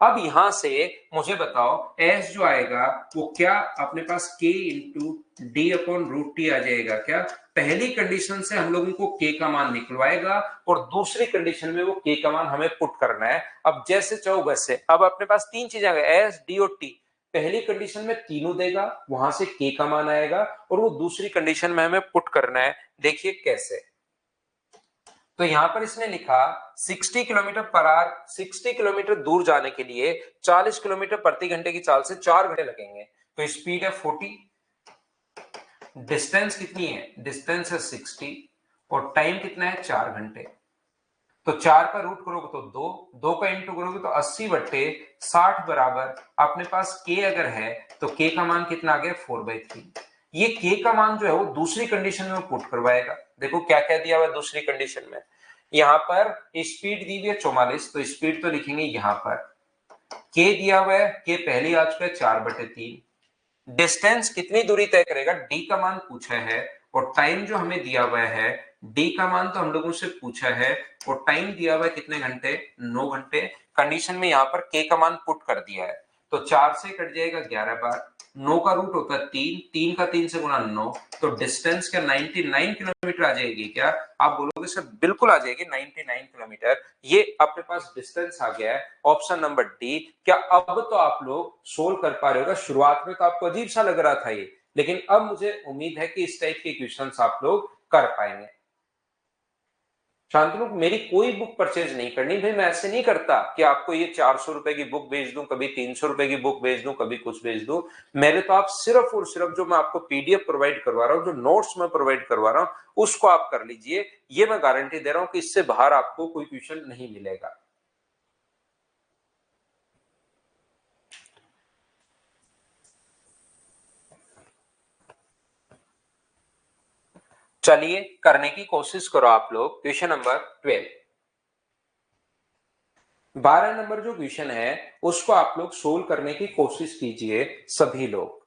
अब यहां से मुझे बताओ एस जो आएगा वो क्या अपने पास k into d upon root t आ जाएगा क्या? पहली कंडीशन से हम लोगों को k का मान निकलवाएगा और दूसरी कंडीशन में वो k का मान हमें पुट करना है। अब जैसे चाहो वैसे। अब अपने पास तीन चीजें आ गई, एस डी और टी। पहली कंडीशन में तीनों देगा, वहां से k का मान आएगा, और वो दूसरी कंडीशन में हमें पुट करना है। देखिए कैसे। तो यहां पर इसने लिखा 60 किलोमीटर पर आवर, 60 किलोमीटर दूर जाने के लिए 40 किलोमीटर प्रति घंटे की चाल से 4 घंटे लगेंगे। तो स्पीड है 40, डिस्टेंस कितनी है? डिस्टेंस है 60, और टाइम कितना है? 4 घंटे। तो 4 का रूट करोगे तो 2, 2 का इंटू करोगे तो 80/60 बराबर अपने पास k अगर है तो k का मान कितना आ गया? 4/3। ये k का मान जो है वो दूसरी कंडीशन में पुट करवाएगा। देखो क्या क्या दिया हुआ है दूसरी कंडीशन में। यहाँ पर स्पीड दी हुई है 44, तो स्पीड तो लिखेंगे यहाँ पर। के दिया हुआ है, के पहले आ चुका है 4/3। डिस्टेंस कितनी दूरी तय करेगा, डी का मान पूछा है, और टाइम जो हमें दिया हुआ है, डी का मान तो हम लोगों से पूछा है, और टाइम दिया हुआ है कितने घंटे, 9 घंटे। कंडीशन में यहाँ पर के का मान पुट कर दिया है, तो 4 से कट जाएगा 11 बार, 9 का रूट होता है 3, 3 का 3 से गुणा 9, तो डिस्टेंस क्या 99 किलोमीटर आ जाएगी क्या? आप बोलोगे सर बिल्कुल आ जाएगी 99 किलोमीटर। ये अपने पास डिस्टेंस आ गया है, ऑप्शन नंबर डी। क्या अब तो आप लोग सोल्व कर पा रहे होगा? शुरुआत में तो आपको अजीब सा लग रहा था ये, लेकिन अब मुझे उम्मीद है कि इस टाइप के क्वेश्चंस आप लोग कर पाएंगे। शांतनु, मेरी कोई बुक परचेज नहीं करनी भाई, मैं ऐसे नहीं करता कि आपको ये 400 रुपए की बुक भेज दूं, कभी 300 रुपए की बुक भेज दूं, कभी कुछ भेज दूं। मेरे तो आप सिर्फ और सिर्फ जो मैं आपको पीडीएफ प्रोवाइड करवा रहा हूं, जो नोट्स मैं प्रोवाइड करवा रहा हूं, उसको आप कर लीजिए। ये मैं गारंटी दे रहा हूं कि इससे बाहर आपको कोई क्वेश्चन नहीं मिलेगा। चलिए करने की कोशिश करो आप लोग। क्वेश्चन नंबर 12, 12 नंबर जो क्वेश्चन है उसको आप लोग सोल्व करने की कोशिश कीजिए सभी लोग।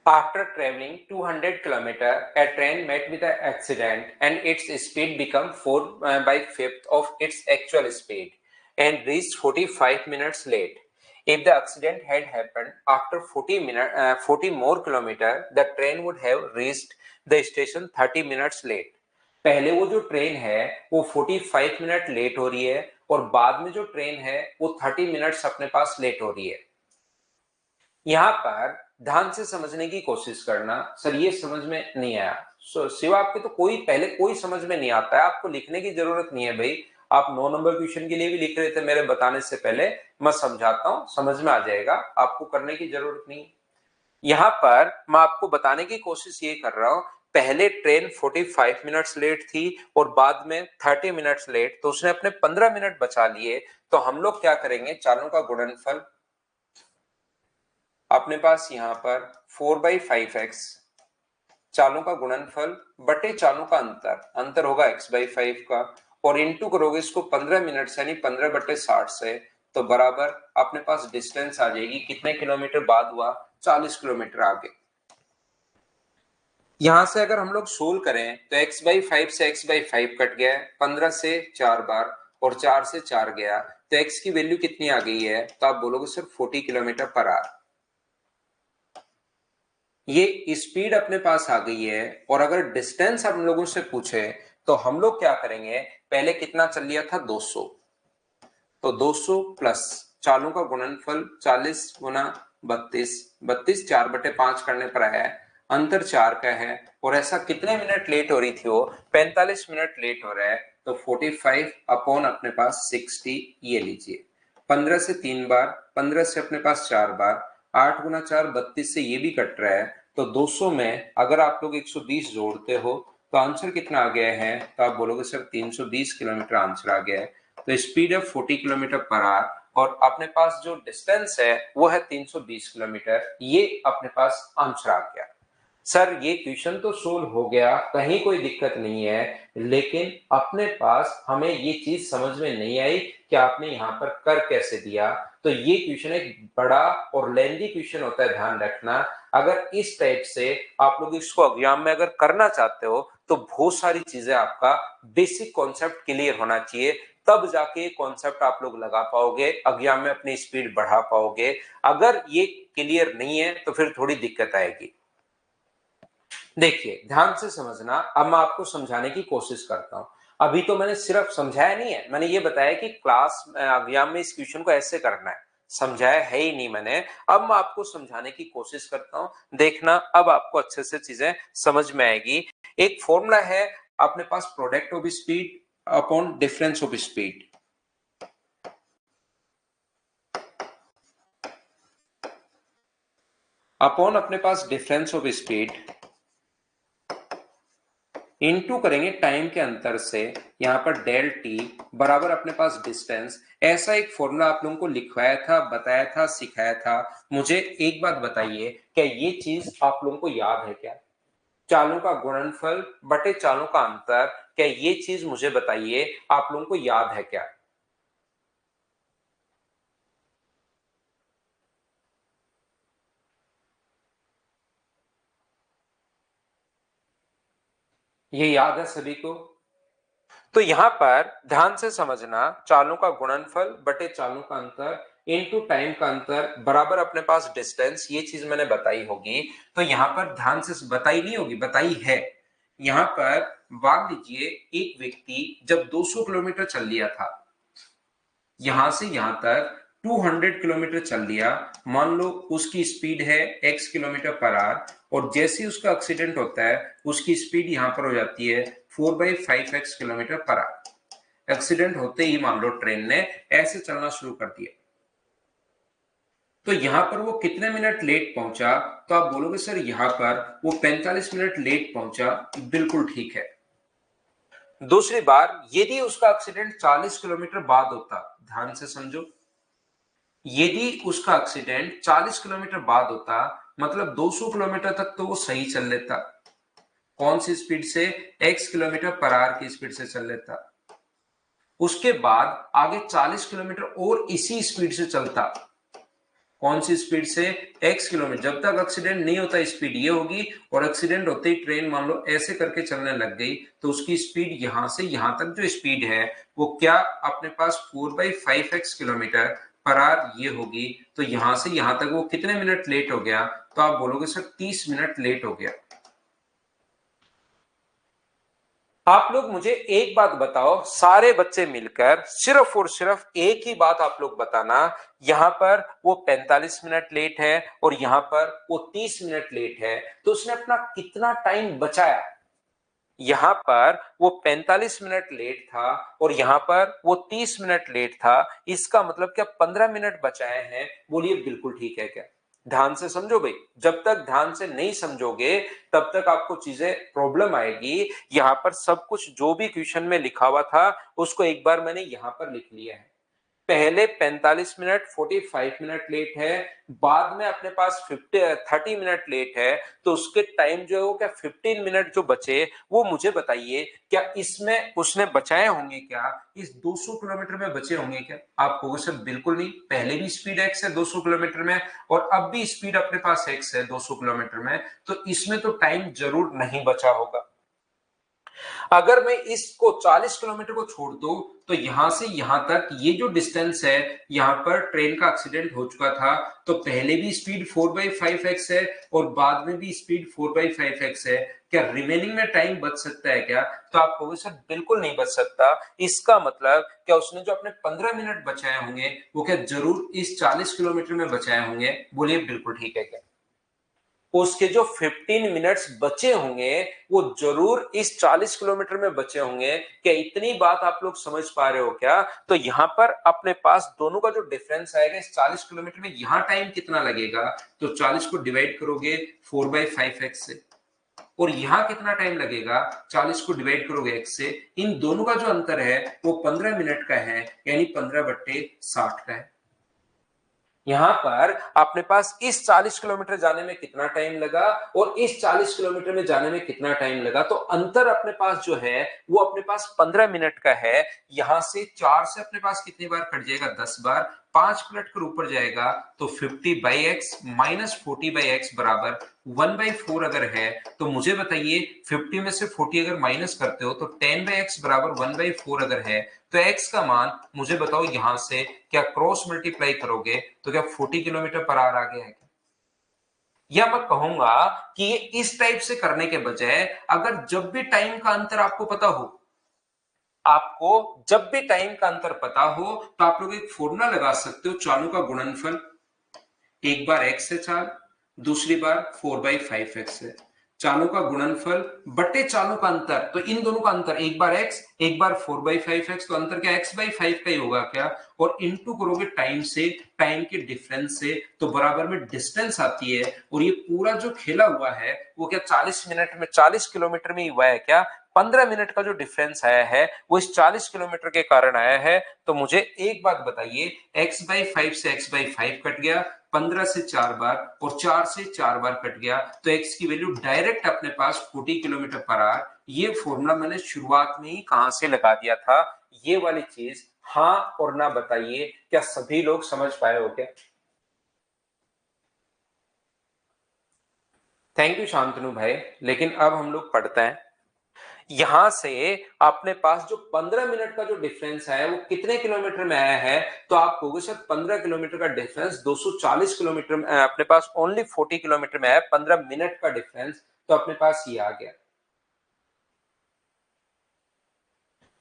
After traveling 200 kilometers, a train met with an accident and its speed became 4 by 5th of its actual speed and reached 45 minutes late. If the accident had happened after 40 more kilometers, the train would have reached the station 30 minutes late. पहले वो जो ट्रेन है वो 45 मिनट लेट हो रही है, और बाद में जो ट्रेन है वो 30 मिनट्स अपने पास लेट हो रही है। यहाँ पर ध्यान से समझने की कोशिश करना। सर ये समझ में नहीं आया, शिवा आपके तो कोई पहले कोई समझ में नहीं आता है, आपको लिखने की जरूरत नहीं है भाई। आप 9 नंबर क्वेश्चन के लिए भी लिख रहे थे मेरे बताने से पहले, मैं समझाता हूं, समझ में आ जाएगा, आपको करने की जरूरत नहीं। यहाँ पर मैं आपको बताने की कोशिश ये कर रहा हूं, पहले ट्रेन 45 मिनट्स लेट थी और बाद में 30 मिनट्स लेट, तो उसने अपने 15 मिनट बचा लिए। तो हम लोग क्या करेंगे, चालों का गुणनफल अपने पास यहाँ पर 4/5x, चालों का गुणनफल बटे चालों का अंतर, अंतर होगा x/5 का, और इंटू करोगे इसको 15 मिनट से, यानी 15/60 से, तो बराबर अपने पास डिस्टेंस आ जाएगी। कितने किलोमीटर बाद हुआ, 40 किलोमीटर आगे। यहां से अगर हम लोग सोल्व करें तो x/5 से x/5 कट गया, 15 से 4 बार, और 4 से 4 गया, तो x की वैल्यू कितनी आ गई है, तो आप बोलोगे सर 40 किलोमीटर पर आवर। ये स्पीड अपने पास आ गई है, और अगर डिस्टेंस हम लोगों से पूछे तो हम लोग क्या करेंगे, पहले कितना चल लिया था, 200, तो 200 प्लस चालों का गुणनफल 40 गुना 32, 32 4/5 करने पर आया है, अंतर 4 का है, और ऐसा कितने मिनट लेट हो रही थी वो, 45 मिनट लेट हो रहा है, तो 45 अपॉन अपने पास 60, ये लीजिए। 15 से 3 बार, 15 से अपने पास 4 बार, 8 गुना 4 32 से ये भी कट रहा है, तो 200 में अगर आप लोग 120 जोड़ते हो तो आंसर कितना आ गया है, तो आप बोलोगे सर 320 किलोमीटर आंसर आ गया है। तो स्पीड है 40 किलोमीटर पर आवर, और अपने पास जो डिस्टेंस है वो है 320 किलोमीटर, ये अपने पास आंसर आ गया। सर ये क्वेश्चन तो सोल्व हो गया, कहीं कोई दिक्कत नहीं है, लेकिन अपने पास हमें ये चीज समझ में नहीं आई कि आपने यहाँ पर कर कैसे दिया। तो ये क्वेश्चन एक बड़ा और लेंदी क्वेश्चन होता है, ध्यान रखना। अगर इस टाइप से आप लोग इसको एग्जाम में अगर करना चाहते हो तो बहुत सारी चीजें आपका बेसिक कॉन्सेप्ट क्लियर होना चाहिए, तब जाके कॉन्सेप्ट आप लोग लगा पाओगे, एग्जाम में अपनी स्पीड बढ़ा पाओगे। अगर ये क्लियर नहीं है तो फिर थोड़ी दिक्कत आएगी। देखिए ध्यान से समझना, अब मैं आपको समझाने की कोशिश करता हूं। अभी तो मैंने सिर्फ समझाया नहीं है, मैंने ये बताया कि क्लास एग्जाम में इस क्वेश्चन को ऐसे करना है, समझाया है ही नहीं मैंने। अब मैं आपको समझाने की कोशिश करता हूं, देखना अब आपको अच्छे से चीजें समझ में आएगी। एक फॉर्मूला है अपने पास, product of speed upon difference of speed. Upon अपने पास डिफरेंस ऑफ स्पीड इनटू करेंगे टाइम के अंतर से, यहां पर डेल टी बराबर अपने पास डिस्टेंस। ऐसा एक फॉर्मूला आप लोगों को लिखवाया था, बताया था, सिखाया था। मुझे एक बात बताइए, क्या ये चीज आप लोगों को याद है क्या? चालों का गुणनफल बटे चालों का अंतर, क्या ये चीज मुझे बताइए आप लोगों को याद है क्या? ये याद है सभी को? तो यहां पर ध्यान से समझना, चालों का गुणनफल बटे चालों का अंतर इनटू टाइम का अंतर बराबर अपने पास डिस्टेंस, ये चीज मैंने बताई होगी। तो यहां पर ध्यान से बताई नहीं होगी, बताई है। यहां पर मान लीजिए एक व्यक्ति जब 200 किलोमीटर चल लिया था, यहां से यहां तक 200 किलोमीटर चल लिया, मान लो उसकी स्पीड है x किलोमीटर पर आवर, और जैसे ही उसका एक्सीडेंट होता है उसकी स्पीड यहां पर हो जाती है 4/5x kilometre per our. Accident होते ही मान लो ट्रेन ने ऐसे चलना शुरू कर दिया, तो यहां पर वो कितने मिनट लेट पहुंचा? तो आप बोलोगे सर यहां पर वो 45 मिनट लेट पहुंचा। बिल्कुल ठीक है। दूसरी बार यदि उसका एक्सीडेंट 40 किलोमीटर बाद होता, ध्यान से समझो, यदि उसका एक्सीडेंट 40 किलोमीटर बाद होता, मतलब 200 किलोमीटर तक तो वो सही चल लेता। कौन सी स्पीड से? x किलोमीटर पर आवर की स्पीड से चल लेता। उसके बाद आगे 40 किलोमीटर और इसी स्पीड से चलता। कौन सी स्पीड से? x kilometre. जब तक एक्सीडेंट नहीं होता स्पीड ये होगी, और एक्सीडेंट होते ही ट्रेन मान लो ऐसे करके चलने लग गई, तो उसकी स्पीड यहां से यहां तक जो स्पीड है वो क्या अपने पास 4/5x किलोमीटर पर आवर ये होगी। तो यहां से यहां तक वो कितने मिनट लेट हो गया? तो आप बोलोगे सर 30 मिनट लेट हो गया। आप लोग मुझे एक बात बताओ, सारे बच्चे मिलकर सिर्फ और सिर्फ एक ही बात आप लोग बताना, यहां पर वो 45 मिनट लेट है और यहां पर वो 30 मिनट लेट है, तो उसने अपना कितना टाइम बचाया? यहां पर वो 45 मिनट लेट था और यहां पर वो 30 मिनट लेट था, इसका मतलब क्या 15 मिनट बचाए हैं? बोलिए बिल्कुल ठीक है क्या? ध्यान से समझो भाई, जब तक ध्यान से नहीं समझोगे तब तक आपको चीजें प्रॉब्लम आएगी। यहां पर सब कुछ जो भी क्वेश्चन में लिखा हुआ था उसको एक बार मैंने यहां पर लिख लिया है। पहले 45 मिनट 45 मिनट लेट है, बाद में अपने पास 30 मिनट लेट है, तो उसके टाइम जो है वो क्या 15 मिनट जो बचे, वो मुझे बताइए क्या इसमें उसने बचाए होंगे क्या? इस 200 किलोमीटर में बचे होंगे क्या? आप कहोगे सर बिल्कुल नहीं, पहले भी स्पीड एक्स है 200 किलोमीटर में और अब भी स्पीड अपने पास एक्स है 200 किलोमीटर में, तो इसमें तो टाइम जरूर नहीं बचा होगा। अगर मैं इसको 40 किलोमीटर को छोड़ दूं, तो यहां से यहां तक ये जो डिस्टेंस है, यहां पर ट्रेन का एक्सीडेंट हो चुका था, तो पहले भी स्पीड 4/5x है और बाद में भी स्पीड 4/5x है। क्या रिमेनिंग में टाइम बच सकता है क्या? तो आप कहोगे सर बिल्कुल नहीं बच सकता। इसका मतलब क्या उसने जो अपने 15 मिनट बचाए होंगे वो क्या जरूर इस 40 किलोमीटर में बचाए होंगे? बोलिए बिल्कुल ठीक है क्या? उसके जो 15 मिनट्स बचे होंगे वो जरूर इस 40 किलोमीटर में बचे होंगे। क्या इतनी बात आप लोग समझ पा रहे हो क्या? तो यहां पर अपने पास दोनों का जो डिफरेंस आएगा इस 40 किलोमीटर में, यहां टाइम कितना लगेगा? तो 40 को डिवाइड करोगे 4/5x से, और यहां कितना टाइम लगेगा? 40 को डिवाइड करोगे x से, इन दोनों का जो अंतर है वो 15 मिनट का है, यानी 15/60 का है। यहाँ पर अपने पास इस 40 किलोमीटर जाने में कितना टाइम लगा और इस 40 किलोमीटर में जाने में कितना टाइम लगा, तो अंतर अपने पास जो है वो अपने पास 15 मिनट का है। यहां से 4 से अपने पास कितनी बार कट जाएगा, 10 बार। 5 पलट कर ऊपर जाएगा तो 50/x माइनस 40/x बराबर 1/4 अगर है तो मुझे बताइए 50 में से 40 अगर माइनस करते हो तो 10/x बराबर 1/4 अगर है तो x का मान मुझे बताओ, यहां से क्या क्रॉस मल्टीप्लाई करोगे तो क्या 40 किलोमीटर पर आवर आ गया है? या मैं कहूंगा कि ये इस टाइप से करने के बजाय अगर जब भी टाइम का अंतर आपको पता हो, आपको जब भी टाइम का अंतर पता हो तो आप लोग एक फॉर्मूला लगा सकते हो, चालों का गुणनफल, एक बार x है चाल, दूसरी बार 4/5x है। चालों का गुणनफल बटे चालों का अंतर, तो इन दोनों का अंतर एक बार x एक बार 4/5x, तो अंतर क्या x/5 का ही होगा क्या, और इंटू करोगे टाइम से, टाइम के डिफरेंस से, तो बराबर में डिस्टेंस आती है। और ये पूरा जो खेला हुआ है वो क्या 40 मिनट में 40 किलोमीटर में ही हुआ है क्या, 15 मिनट का जो डिफरेंस आया है वो इस 40 किलोमीटर के कारण आया है। तो मुझे एक बात बताइए, x/5 से x/5 कट गया, 15 से 4 बार और 4 से 4 बार कट गया, तो x की वैल्यू डायरेक्ट अपने पास 40 किलोमीटर पर आवर। ये फॉर्मूला मैंने शुरुआत में ही कहां से लगा दिया था, ये वाली चीज हाँ और ना बताइए, क्या सभी लोग समझ पाए हो क्या? थैंक यू शांतनु भाई। लेकिन अब हम लोग पढ़ते हैं, यहां से अपने पास जो 15 मिनट का जो डिफरेंस है वो कितने किलोमीटर में आया है, तो आप कहोगे सर 15 किलोमीटर का डिफरेंस 240 किलोमीटर में, अपने पास ओनली 40 किलोमीटर में है, 15 मिनट का डिफरेंस, तो अपने पास ये आ गया।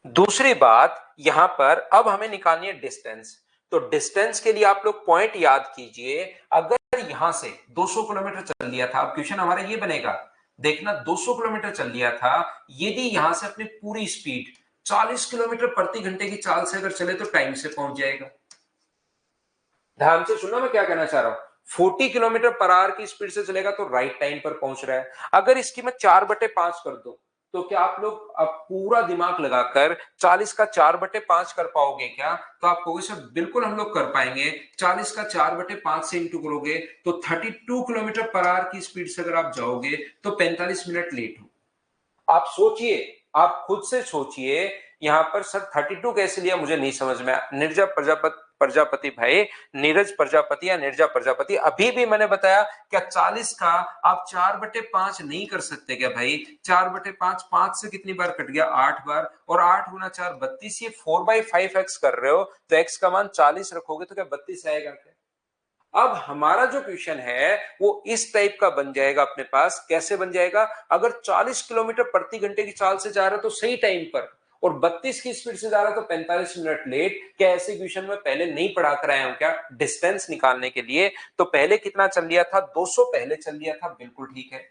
दूसरी बात, यहां पर अब हमें निकालनी है डिस्टेंस। तो डिस्टेंस के लिए आप लोग पॉइंट याद कीजिए, अगर यहां से 200 किलोमीटर चल लिया था, अब क्वेश्चन हमारा ये बनेगा, देखना 200 किलोमीटर चल लिया था, यदि यहां से अपनी पूरी स्पीड 40 किलोमीटर प्रति घंटे की चाल से अगर चले तो टाइम से पहुंच जाएगा। ध्यान से सुनना मैं क्या कहना चाह रहा हूं, 40 किलोमीटर पर आवर की स्पीड से चलेगा तो राइट टाइम पर पहुंच रहा है। अगर इसकी मैं 4/5 कर दूं तो क्या आप लोग अब पूरा दिमाग लगाकर 40 का 4/5 कर पाओगे क्या, तो आप कहोगे सर बिल्कुल हम लोग कर पाएंगे। 40 का 4/5 से इंटू करोगे तो 32 किलोमीटर पर आवर की स्पीड से अगर आप जाओगे तो 45 मिनट लेट हो। आप सोचिए, आप खुद से सोचिए, यहां पर सर 32 कैसे लिया मुझे नहीं समझ में आया। निर्जा प्रजापति प्रजापति भाई, नीरज प्रजापति या निर्जा प्रजापति, अभी भी मैंने बताया क्या 40 का आप 4/5 नहीं कर सकते क्या भाई, 4/5, 5 से कितनी बार कट गया, 8 बार, और 8 गुना 4 32, ये 4/5x कर रहे हो तो x का मान 40 रखोगे तो क्या 32 आएगा क्या? अब हमारा जो क्वेश्चन है वो इस टाइप का बन जाएगा अपने पास, कैसे बन जाएगा, अगर 40 किलोमीटर प्रति घंटे की चाल से जा रहा है तो सही टाइम पर, और 32 की स्पीड से जा रहा है तो 45 मिनट लेट। क्या ऐसे क्वेश्चन में पहले नहीं पढ़ा कर आया हूं क्या डिस्टेंस निकालने के लिए? तो पहले कितना चल लिया था, 200 पहले चल लिया था, बिल्कुल ठीक है,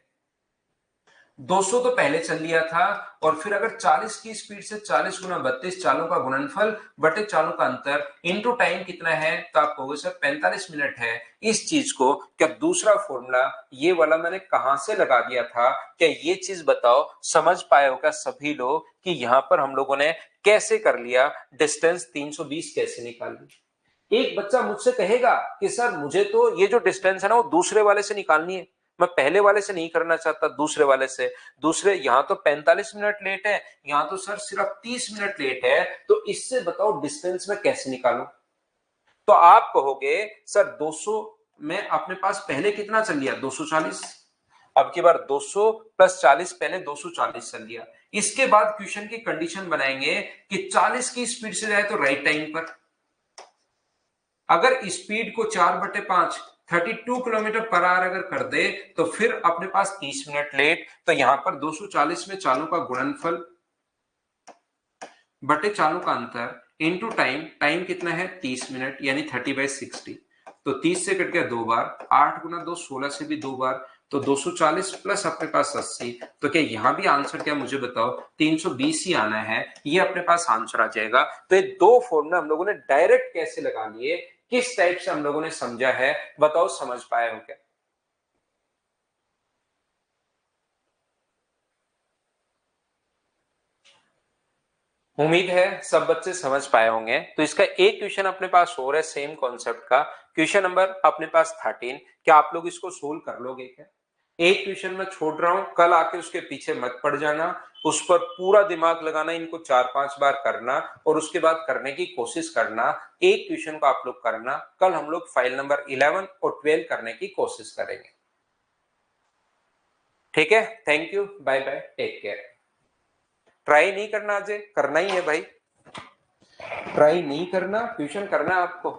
200 तो पहले चल लिया था। और फिर अगर 40 की स्पीड से 40 गुना 32, चालों का गुणनफल बटे चालों का अंतर इनटू टाइम कितना है, तो आप कहोगे सर 45 मिनट है। इस चीज को क्या दूसरा फॉर्मूला ये वाला मैंने कहां से लगा दिया था, क्या ये चीज बताओ समझ पाए हो क्या सभी लोग कि यहां पर हम लोगों ने कैसे कर लिया, डिस्टेंस 320 कैसे निकाल ली? एक बच्चा मुझसे कहेगा कि सर मुझे तो ये जो डिस्टेंस है ना वो दूसरे वाले से निकालनी है, मैं पहले वाले से नहीं करना चाहता, दूसरे वाले से। दूसरे यहां तो 45 मिनट लेट है, यहां तो सर सिर्फ 30 मिनट लेट है, तो इससे बताओ डिस्टेंस में कैसे निकालूं? तो आप कहोगे सर 200 में अपने पास पहले कितना चल लिया, 240, अब की बार 200 प्लस 40, पहले 240 चल लिया। इसके बाद क्वेश्चन की कंडीशन बनाएंगे कि 40 की स्पीड से जाए तो राइट टाइम पर, अगर स्पीड को 4/5 32 किलोमीटर पर आवर अगर कर दे तो फिर अपने पास 30 मिनट लेट। तो यहां पर 240 में चालों का गुणनफल बटे चालों का अंतर इनटू टाइम, टाइम कितना है 30 मिनट यानी 30/60, तो 30 से कट गया 2 बार, 8 गुना 2 16 से भी 2 बार, तो 240 प्लस अपने पास 80, तो क्या यहां भी आंसर क्या मुझे बताओ 320 ही आना है, ये अपने पास आंसर आ जाएगा। तो ये दो फॉर्मूला हम लोगों ने डायरेक्ट कैसे लगा लिए, किस टाइप से हम लोगों ने समझा है, बताओ समझ पाए हो क्या? उम्मीद है सब बच्चे समझ पाए होंगे। तो इसका एक क्वेश्चन अपने पास और है सेम कॉन्सेप्ट का, क्वेश्चन नंबर अपने पास 13। क्या आप लोग इसको सोल्व कर लोगे क्या? एक क्वेश्चन मैं छोड़ रहा हूं, कल आके उसके पीछे मत पड़ जाना, उस पर पूरा दिमाग लगाना, इनको 4-5 बार करना और उसके बाद करने की कोशिश करना। एक क्वेश्चन को आप लोग करना, कल हम लोग फाइल नंबर 11 और 12 करने की कोशिश करेंगे। ठीक है, thank you, bye bye, take care. Try नहीं करना अजय, करना ही है भाई, ट्राई नहीं करना, ट्यूशन करना है आपको।